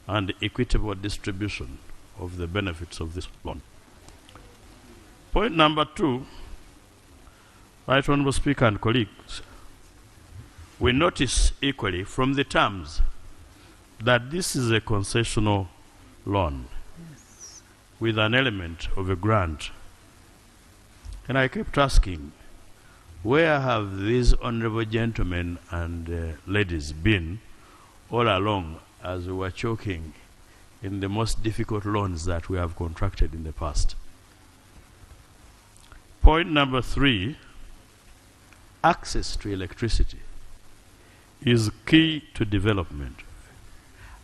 and equitable distribution of the benefits of this loan. Point number 2, Right Honourable Speaker and colleagues, we notice equally from the terms that this is a concessional loan with an element of a grant. And I kept asking, where have these honourable gentlemen and ladies been all along as we were choking in the most difficult loans that we have contracted in the past? Point number 3, access to electricity is key to development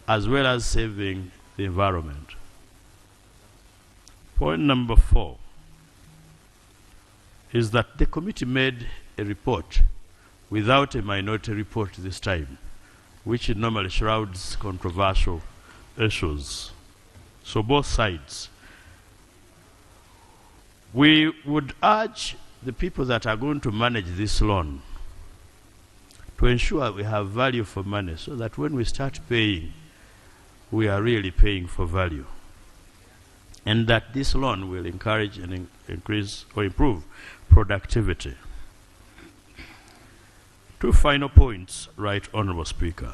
as well as saving the environment. Point number 4 is that the committee made a report without a minority report this time, which normally shrouds controversial issues. So both sides. We would urge the people that are going to manage this loan to ensure we have value for money so that when we start paying, we are really paying for value. And that this loan will encourage and increase or improve productivity. 2 final points, Right Honourable Speaker.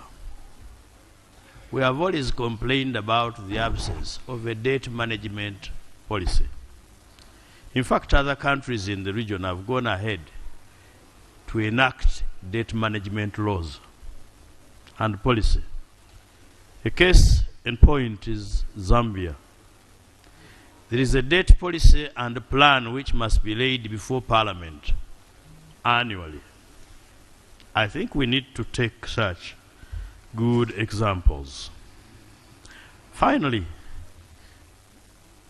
We have always complained about the absence of a debt management policy. In fact, other countries in the region have gone ahead to enact debt management laws and policy. A case in point is Zambia. There is a debt policy and a plan which must be laid before Parliament annually. I think we need to take such good examples. Finally,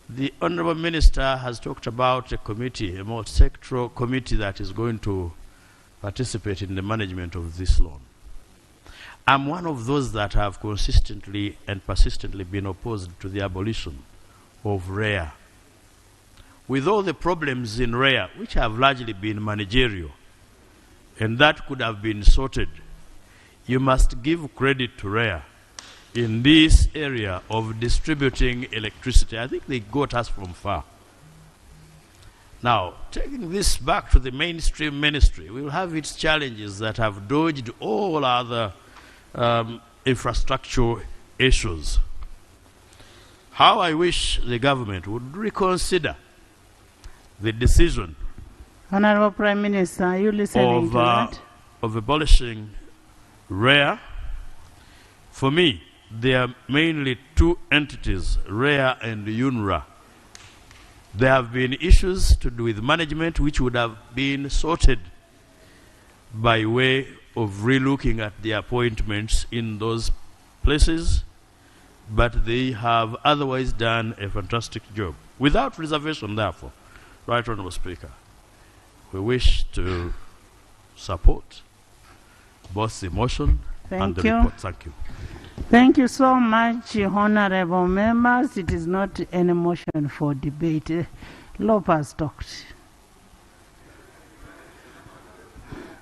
the Honourable Minister has talked about a committee, a multi-sectoral committee that is going to participate in the management of this loan. I'm one of those that have consistently and persistently been opposed to the abolition of REA. With all the problems in REA, which have largely been managerial, and that could have been sorted, you must give credit to REA in this area of distributing electricity. I think they got us from far. Now, taking this back to the mainstream ministry, we will have its challenges that have dodged all other infrastructure issues. How I wish the government would reconsider the decision Honourable Prime Minister, are you listening to that? of abolishing REA. For me, there are mainly two entities, REA and UNRA. There have been issues to do with management which would have been sorted by way of relooking at the appointments in those places, but they have otherwise done a fantastic job. Without reservation, therefore, Right Honourable Speaker, we wish to support both the motion and the report. Thank you. Thank you so much, honorable members. It is not any motion for debate. Lope has talked.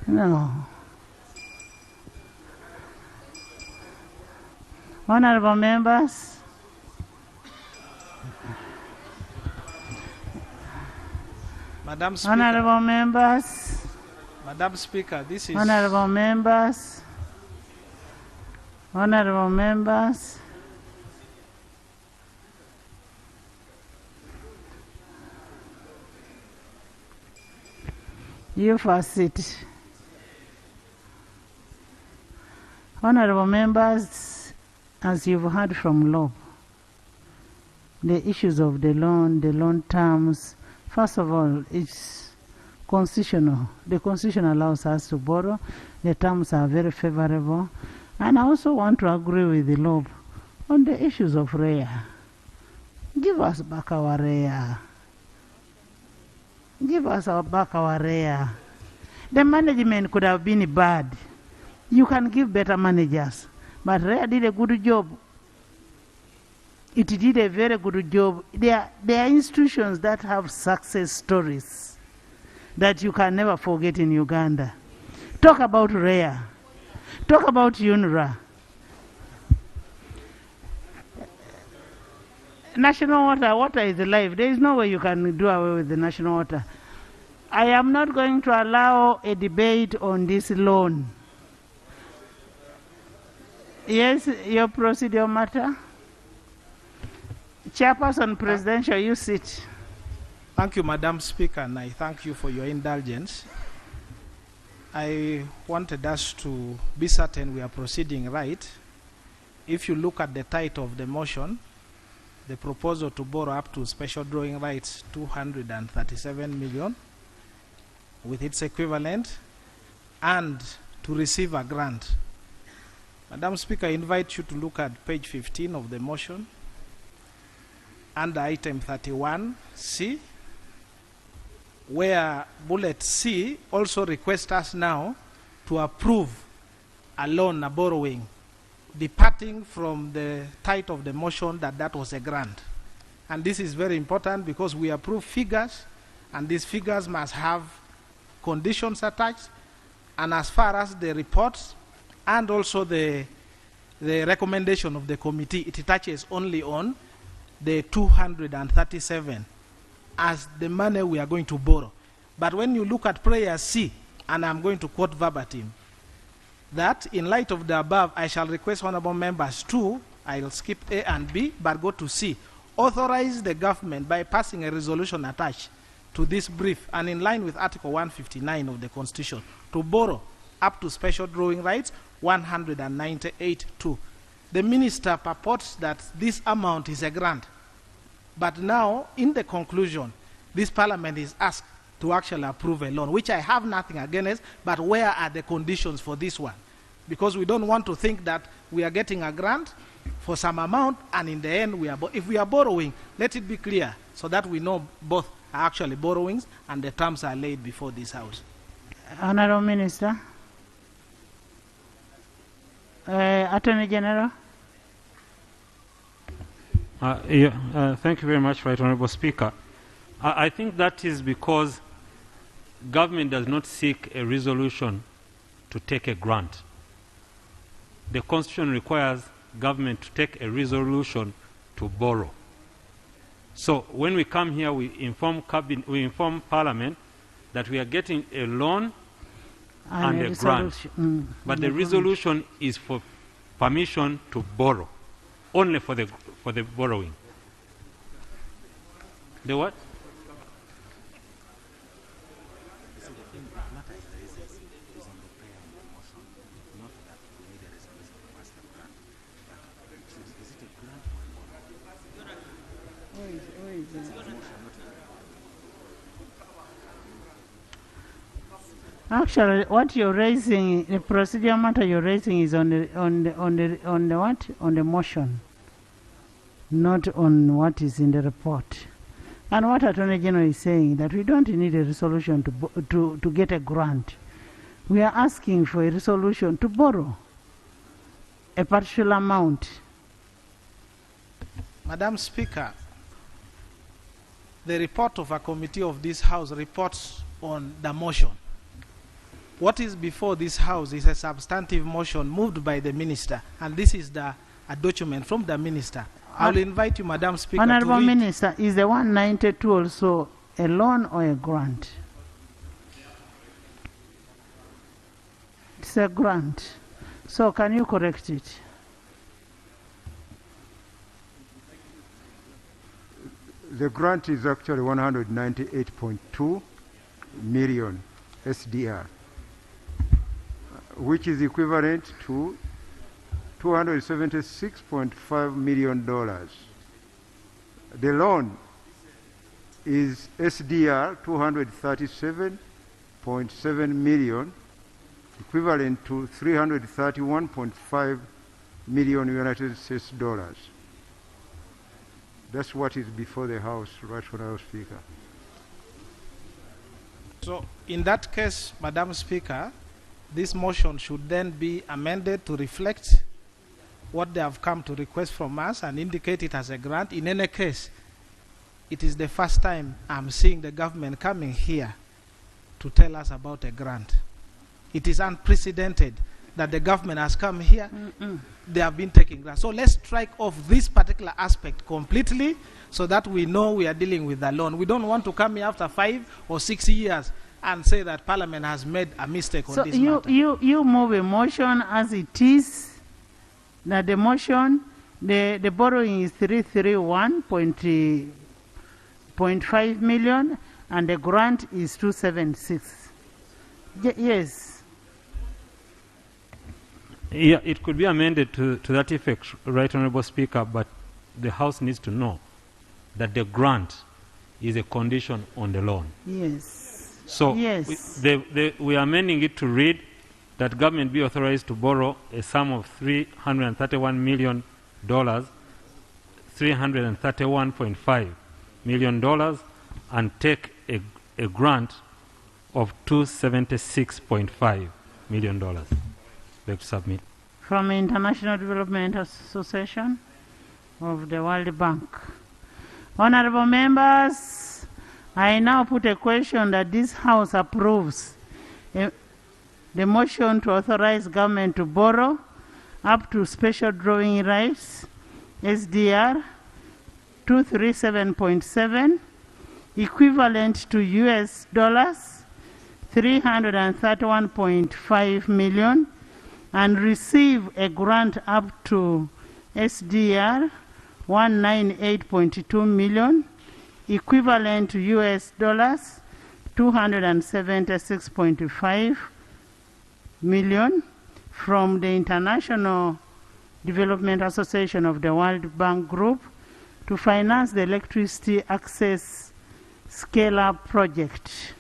No. Honorable members. Madam Speaker. Honorable members. Madam Speaker, this is... Honorable members. Honorable members. You first sit. Honorable members, as you've heard from Lope, the issues of the loan terms, first of all, it's constitutional. The Constitution allows us to borrow. The terms are very favorable. And I also want to agree with the Lope on the issues of REA. Give us back our REA. Give us back our REA. The management could have been bad. You can give better managers. But REA did a good job. It did a very good job. There are institutions that have success stories that you can never forget in Uganda. Talk about REA. Talk about UNRA. National water is alive. There is no way you can do away with the national water. I am not going to allow a debate on this loan. Yes, your procedure matter. Chairperson Presidential, you sit. Thank you, Madam Speaker, and I thank you for your indulgence. I wanted us to be certain we are proceeding right. If you look at the title of the motion, the proposal to borrow up to special drawing rights 237 million with its equivalent and to receive a grant. Madam Speaker, I invite you to look at page 15 of the motion under item 31C, where bullet C also requests us now to approve a loan, a borrowing, departing from the title of the motion that was a grant. And this is very important because we approve figures, and these figures must have conditions attached, and as far as the reports and also the recommendation of the committee, it touches only on the 237 as the money we are going to borrow. But when you look at prayer C, and I'm going to quote verbatim, that in light of the above, I shall request honorable members to, I'll skip A and B, but go to C, authorize the government by passing a resolution attached to this brief and in line with Article 159 of the Constitution to borrow up to special drawing rights 198.2. The minister purports that this amount is a grant. But now, in the conclusion, this parliament is asked to actually approve a loan, which I have nothing against, but where are the conditions for this one? Because we don't want to think that we are getting a grant for some amount, and in the end, if we are borrowing, let it be clear so that we know both are actually borrowings and the terms are laid before this House. Honorable Minister. Attorney General. Thank you very much, Right Honourable Speaker. I think that is because government does not seek a resolution to take a grant. The Constitution requires government to take a resolution to borrow. So when we come here, we inform Parliament that we are getting a loan and a grant. But the resolution is for permission to borrow, only for the borrowing. The what? Actually, what you're raising, the procedure matter you're raising is on the what? On the motion, not on what is in the report. And what Attorney General is saying, that we don't need a resolution to get a grant. We are asking for a resolution to borrow a partial amount. Madam Speaker, the report of a committee of this House reports on the motion. What is before this House is a substantive motion moved by the Minister, and this is a document from the Minister. I will invite you, Madam Speaker, Honorable to read. Minister, is the 192 also a loan or a grant? It's a grant. So can you correct it? The grant is actually 198.2 million SDR, which is equivalent to $276.5 million. The loan is SDR 237.7 million, equivalent to 331.5 million United States dollars. That's what is before the House, right, Honorable Speaker. So, in that case, Madam Speaker, this motion should then be amended to reflect what they have come to request from us and indicate it as a grant. In any case, it is the first time I'm seeing the government coming here to tell us about a grant. It is unprecedented that the government has come here. They have been taking grants. So let's strike off this particular aspect completely so that we know we are dealing with the loan. We don't want to come here after 5 or 6 years and say that Parliament has made a mistake on this matter. You move a motion as it is. That the motion, the borrowing is 331.5 million and the grant is 276. Yes. Yeah, it could be amended to that effect, Right Honourable Speaker, but the House needs to know that the grant is a condition on the loan. Yes. So yes. we are amending it to read that government be authorized to borrow a sum of $331 million, $331.5 million, and take a grant of $276.5 million. Beg to submit. From International Development Association of the World Bank. Honorable members, I now put a question that this House approves the motion to authorize government to borrow up to special drawing rights, SDR 237.7, equivalent to US dollars 331.5 million, and receive a grant up to SDR 198.2 million, equivalent to US dollars 276.5 million from the International Development Association of the World Bank Group to finance the electricity access scale-up project.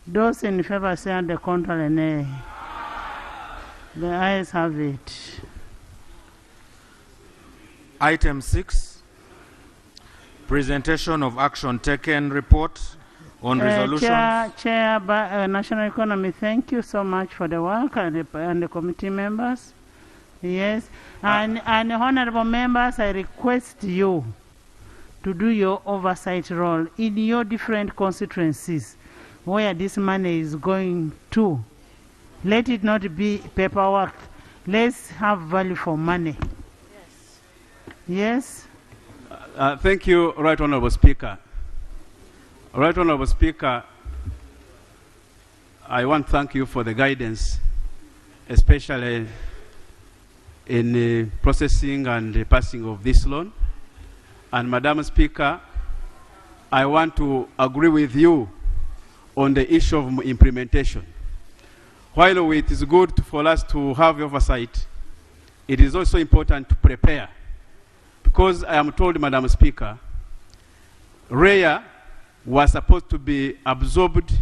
Those in favor say on the contrary, nay. The ayes have it. Item 6, presentation of action taken report on resolution. Chair, National Economy, thank you so much for the work and the committee members. Yes, and honorable members, I request you to do your oversight role in your different constituencies where this money is going to. Let it not be paperwork. Let's have value for money. Yes. Thank you, Right Honourable Speaker. Right Honourable Speaker, I want to thank you for the guidance, especially in the processing and the passing of this loan. And Madam Speaker, I want to agree with you on the issue of implementation. While it is good for us to have oversight, it is also important to prepare. Because I am told, Madam Speaker, REA was supposed to be absorbed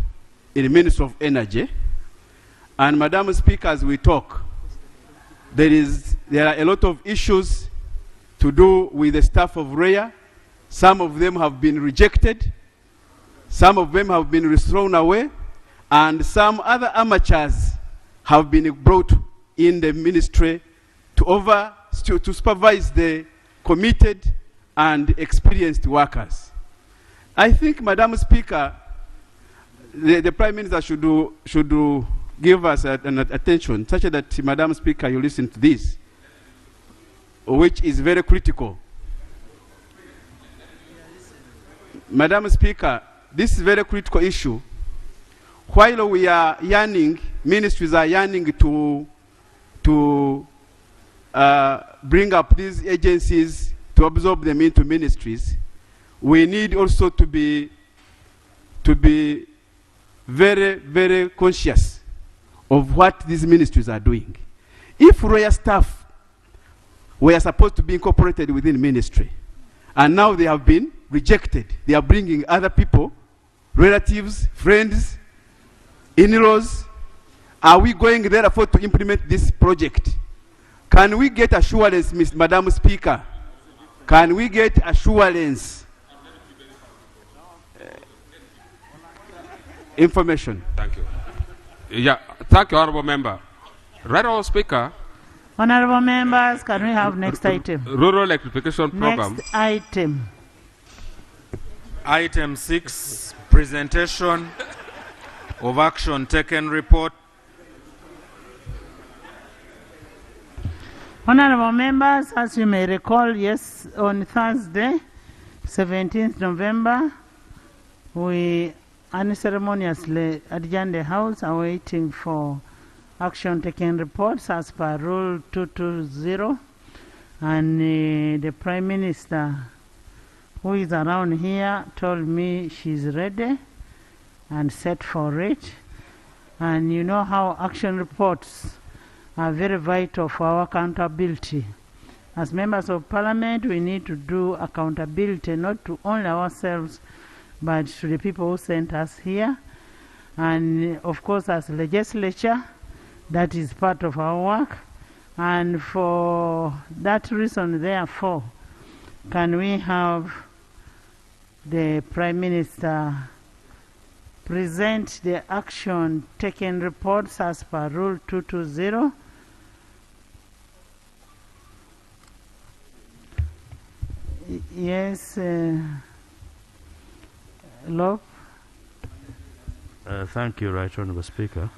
in the Ministry of Energy, And Madam Speaker, as we talk, there are a lot of issues to do with the staff of REA. Some of them have been rejected. Some of them have been thrown away. And some other amateurs have been brought in the ministry to supervise the committed and experienced workers. I think, Madam Speaker, the Prime Minister should give us an attention, such that, Madam Speaker, you listen to this, which is very critical. Madam Speaker, this is a very critical issue. While we are yearning, ministries are yearning to bring up these agencies to absorb them into ministries, we need also to be very, very conscious of what these ministries are doing. If royal staff were supposed to be incorporated within ministry, and now they have been rejected, they are bringing other people, relatives, friends, in-laws, are we going therefore to implement this project? Can we get assurance, Madam Speaker? Can we get assurance? Information. Thank you. Yeah, thank you, Honorable Member. Right, Honorable Speaker. Honorable members, can we have next item? Rural Electrification Program. Next item. Item 6, presentation of action taken report. Honorable members, as you may recall, yes, on Thursday, 17th November, we unceremoniously adjourned the House awaiting for action taken reports as per Rule 220, and the Prime Minister, who is around here, told me she's ready and set for it. And you know how action reports are very vital for our accountability. As members of Parliament, we need to do accountability not to only ourselves, but to the people who sent us here. And of course, as legislature, that is part of our work. And for that reason, therefore, can we have the Prime Minister present the action taken reports as per Rule 220? Yes, Lop. Thank you, Right Honourable Speaker.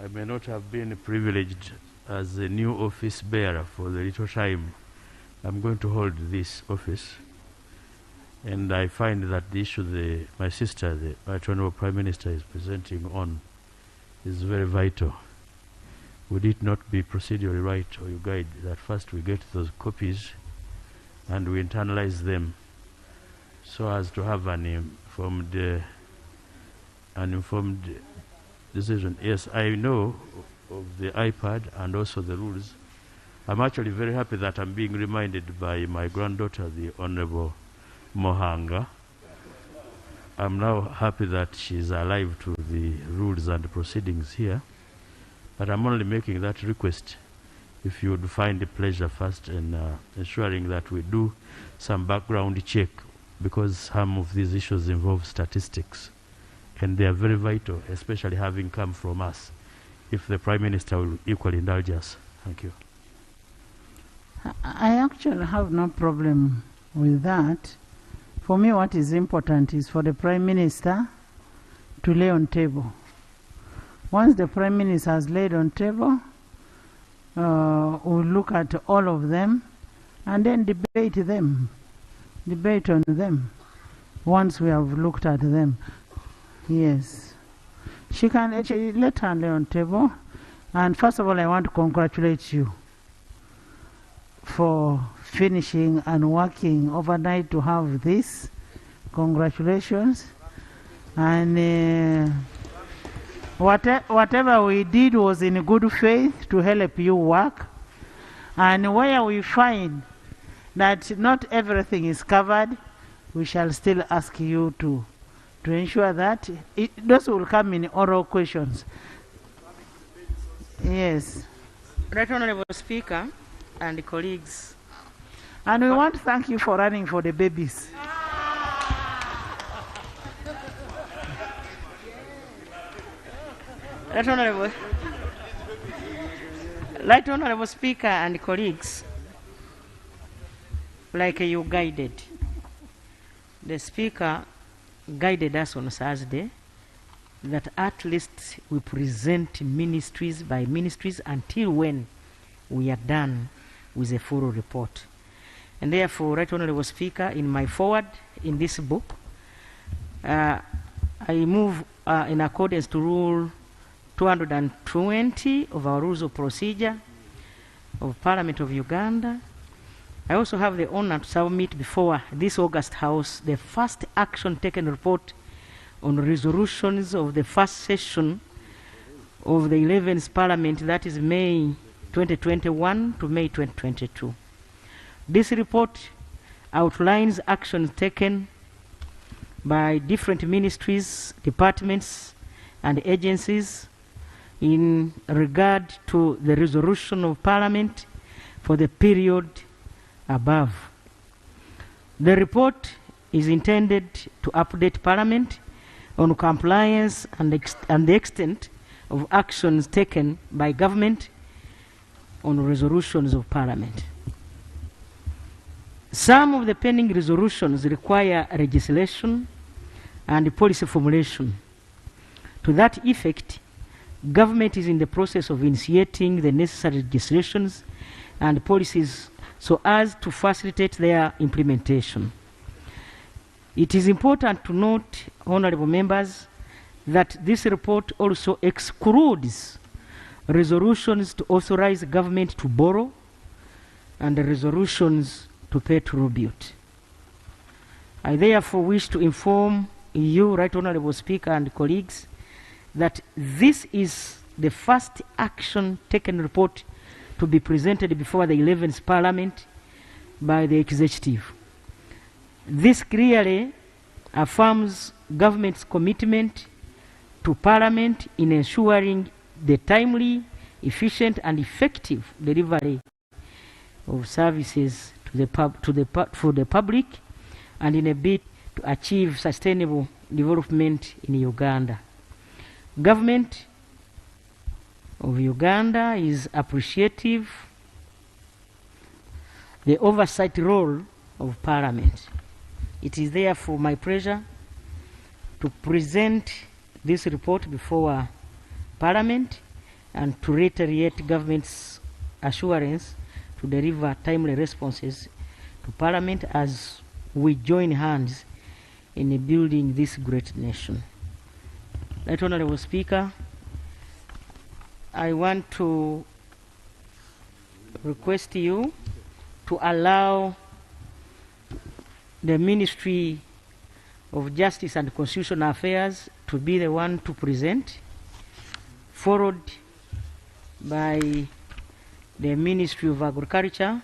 I may not have been privileged as a new office bearer for the little time I'm going to hold this office, and I find that the issue my sister, the Right Honourable Prime Minister, is presenting on is very vital. Would it not be procedurally right, or you guide, that first we get those copies and we internalize them so as to have an informed decision? Yes, I know of the iPad and also the rules. I'm actually very happy that I'm being reminded by my granddaughter, the Honorable Mohanga. I'm now happy that she's alive to the rules and proceedings here, but I'm only making that request if you would find a pleasure first in ensuring that we do some background check, because some of these issues involve statistics and they are very vital, especially having come from us. If the Prime Minister will equally indulge us. Thank you. I actually have no problem with that. For me, what is important is for the Prime Minister to lay on table. Once the Prime Minister has laid on table, we'll look at all of them and then debate on them once we have looked at them. Yes. She can actually let her lay on table. And first of all, I want to congratulate you for finishing and working overnight to have this. Congratulations. And whatever we did was in good faith to help you work. And where we find that not everything is covered, we shall still ask you to ensure that those will come in oral questions. Yes. Right Honorable Speaker and colleagues. And we want to thank you for running for the babies. Right Honorable Speaker and colleagues, like you guided, the Speaker guided us on Thursday that at least we present ministries by ministries until when we are done with a full report. And therefore, Right Honorable Speaker, in my forward in this book, I move in accordance to Rule 220 of our Rules of Procedure of Parliament of Uganda. I also have the honor to submit before this August House the first action taken report on resolutions of the first session of the 11th Parliament, that is May 2021 to May 2022. This report outlines actions taken by different ministries, departments, and agencies in regard to the resolution of Parliament for the period above. The report is intended to update Parliament on compliance and the extent of actions taken by government on resolutions of Parliament. Some of the pending resolutions require legislation and policy formulation. To that effect, government is in the process of initiating the necessary legislations and policies so as to facilitate their implementation. It is important to note, honorable members, that this report also excludes resolutions to authorize government to borrow and resolutions to pay tribute. I therefore wish to inform you, Right Honorable Speaker and colleagues, that this is the first action taken report to be presented before the 11th Parliament by the Executive. This clearly affirms government's commitment to Parliament in ensuring the timely, efficient, and effective delivery of services to the public, and in a bid to achieve sustainable development in Uganda. Government of Uganda is appreciative the oversight role of Parliament. It is therefore my pleasure to present this report before Parliament and to reiterate government's assurance to deliver timely responses to Parliament as we join hands in building this great nation. Right Honorable Speaker, I want to request you to allow the Ministry of Justice and Constitutional Affairs to be the one to present, followed by the Ministry of Agriculture,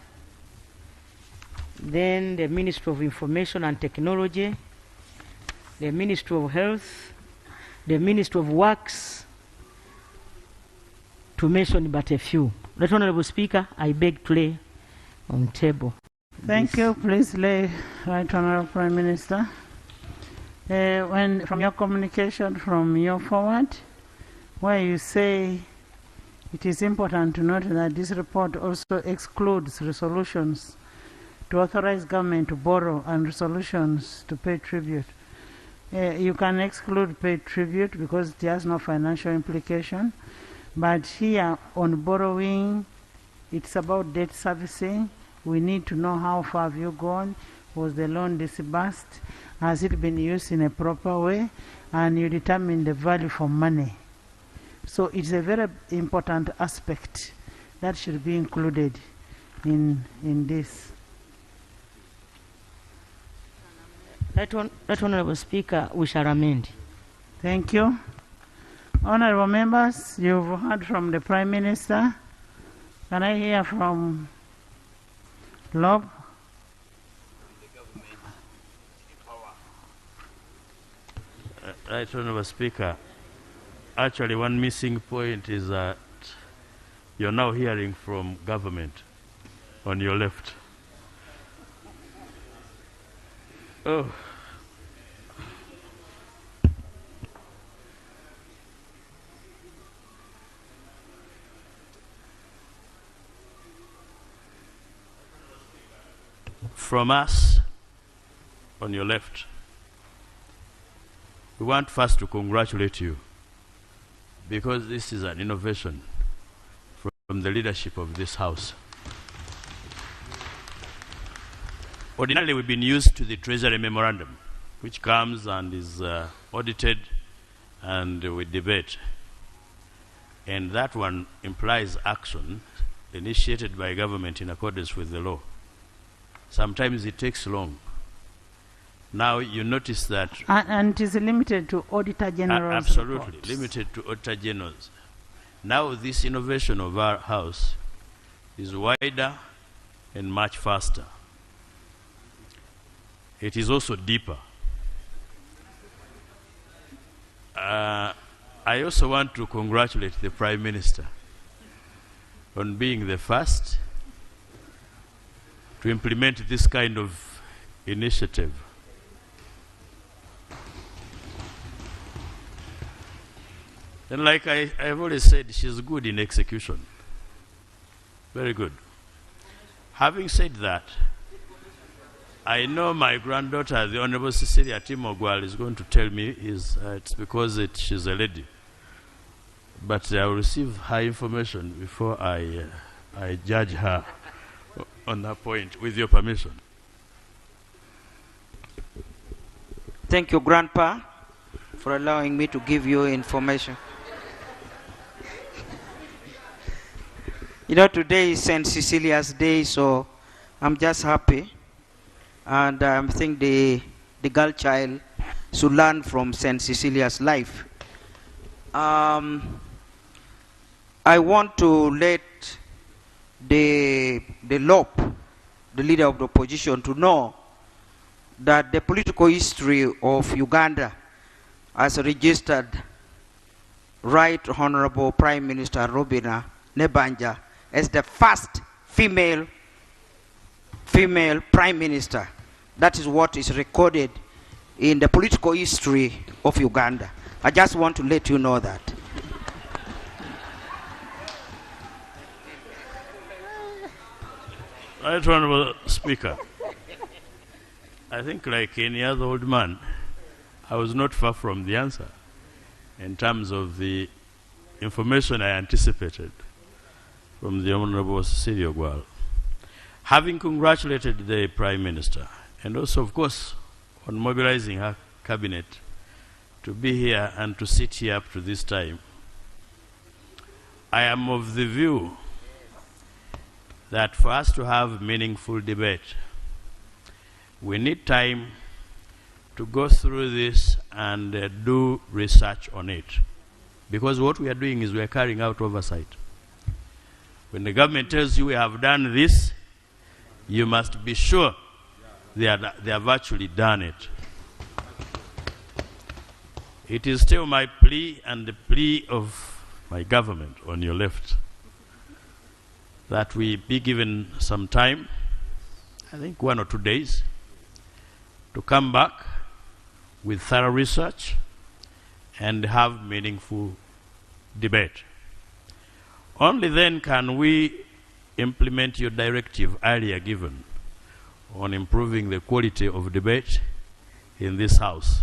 then the Ministry of Information and Technology, the Ministry of Health, the Ministry of Works, to mention but a few. Right Honorable Speaker, I beg to lay on table. Thank you. Please lay, Right Honorable Prime Minister. When from your communication from your forward, where you say it is important to note that this report also excludes resolutions to authorize government to borrow and resolutions to pay tribute. You can exclude pay tribute because it has no financial implication. But here on borrowing, it's about debt servicing. We need to know how far have you gone. Was the loan disbursed? Has it been used in a proper way? And you determine the value for money. So it's a very important aspect that should be included in this. Right Honorable Speaker, we shall amend. Thank you. Honorable members, you've heard from the Prime Minister. Can I hear from Lob? Right Honorable Speaker, actually one missing point is that You're now hearing from government on your left. Oh. From us, on your left, we want first to congratulate you, because this is an innovation from the leadership of this House. Ordinarily, we've been used to the Treasury Memorandum, which comes and is audited and we debate. And that one implies action initiated by government in accordance with the law. Sometimes it takes long. Now you notice that... And it is limited to Auditor General's absolutely, reports. limited to Auditor General's. Now this innovation of our House is wider and much faster. It is also deeper. I also want to congratulate the Prime Minister on being the first to implement this kind of initiative. And like I've always said, she's good in execution. Very good. Having said that, I know my granddaughter, the Honorable Cecilia Timogwal, is going to tell me it's because she's a lady. But I will receive her information before I judge her on that point, with your permission. Thank you, Grandpa, for allowing me to give you information. You know, today is St. Cecilia's Day, so I'm just happy. And I think the girl child should learn from St. Cecilia's life. I want to let the LOP, the leader of the opposition, to know that the political history of Uganda has registered Right Honorable Prime Minister Robina Nebanja as the first female Prime Minister. That is what is recorded in the political history of Uganda. I just want to let you know that. Right Honorable Speaker, I think like any other old man, I was not far from the answer in terms of the information I anticipated from the Honorable Cecilia Ogwal. Having congratulated the Prime Minister, and also, of course, on mobilizing her cabinet to be here and to sit here up to this time, I am of the view that for us to have meaningful debate, we need time to go through this and do research on it. Because what we are doing is we are carrying out oversight. When the government tells you we have done this, you must be sure they have actually done it. It is still my plea and the plea of my government on your left that we be given some time, I think 1 or 2 days, to come back with thorough research and have meaningful debate. Only then can we implement your directive earlier given on improving the quality of debate in this House.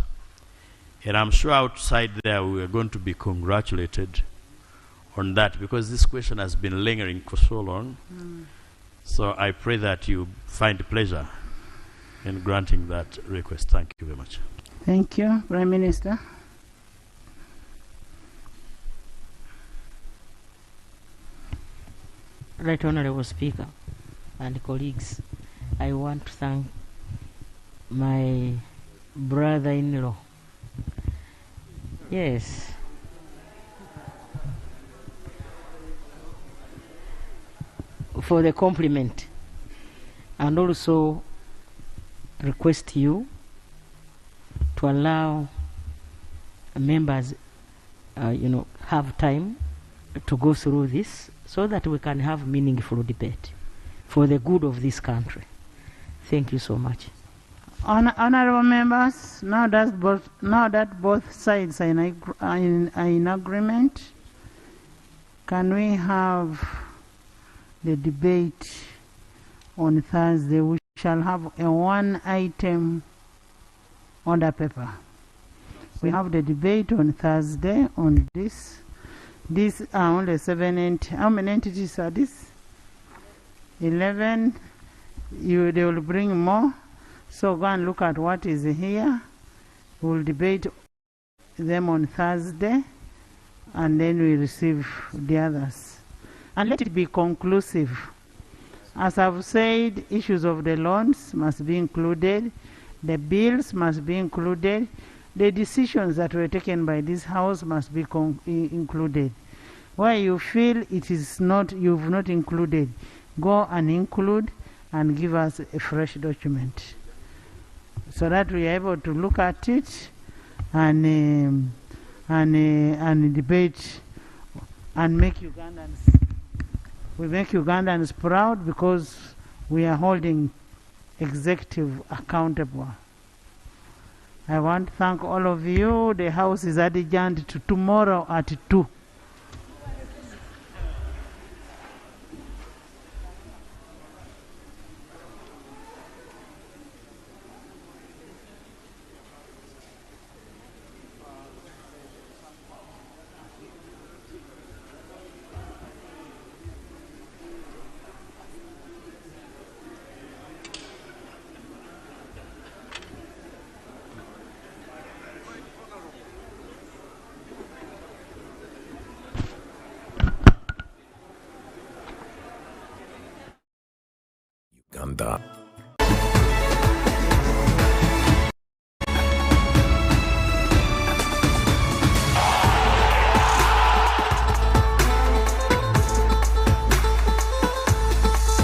And I'm sure outside there we are going to be congratulated on that, because this question has been lingering for so long. So I pray that you find pleasure in granting that request. Thank you very much. Thank you, Prime Minister. Right Honorable Speaker and colleagues, I want to thank my brother-in-law. Yes. For the compliment, and also request you to allow members have time to go through this so that we can have meaningful debate for the good of this country. Thank you so much. Honorable members, now that both sides are in agreement, can we have the debate on Thursday? We shall have a one-item order paper. We have the debate on Thursday on this. These are only 7 entities. How many entities are this? 11. They will bring more. So go and look at what is here. We'll debate them on Thursday, and then we receive the others. And let it be conclusive. As I've said, issues of the loans must be included. The bills must be included. The decisions that were taken by this House must be included. Where you feel it is not, you've not included, go and include and give us a fresh document, so that we are able to look at it and debate and make Ugandans. We make Ugandans proud because we are holding executive accountable. I want to thank all of you. The House is adjourned to tomorrow at 2. Uganda.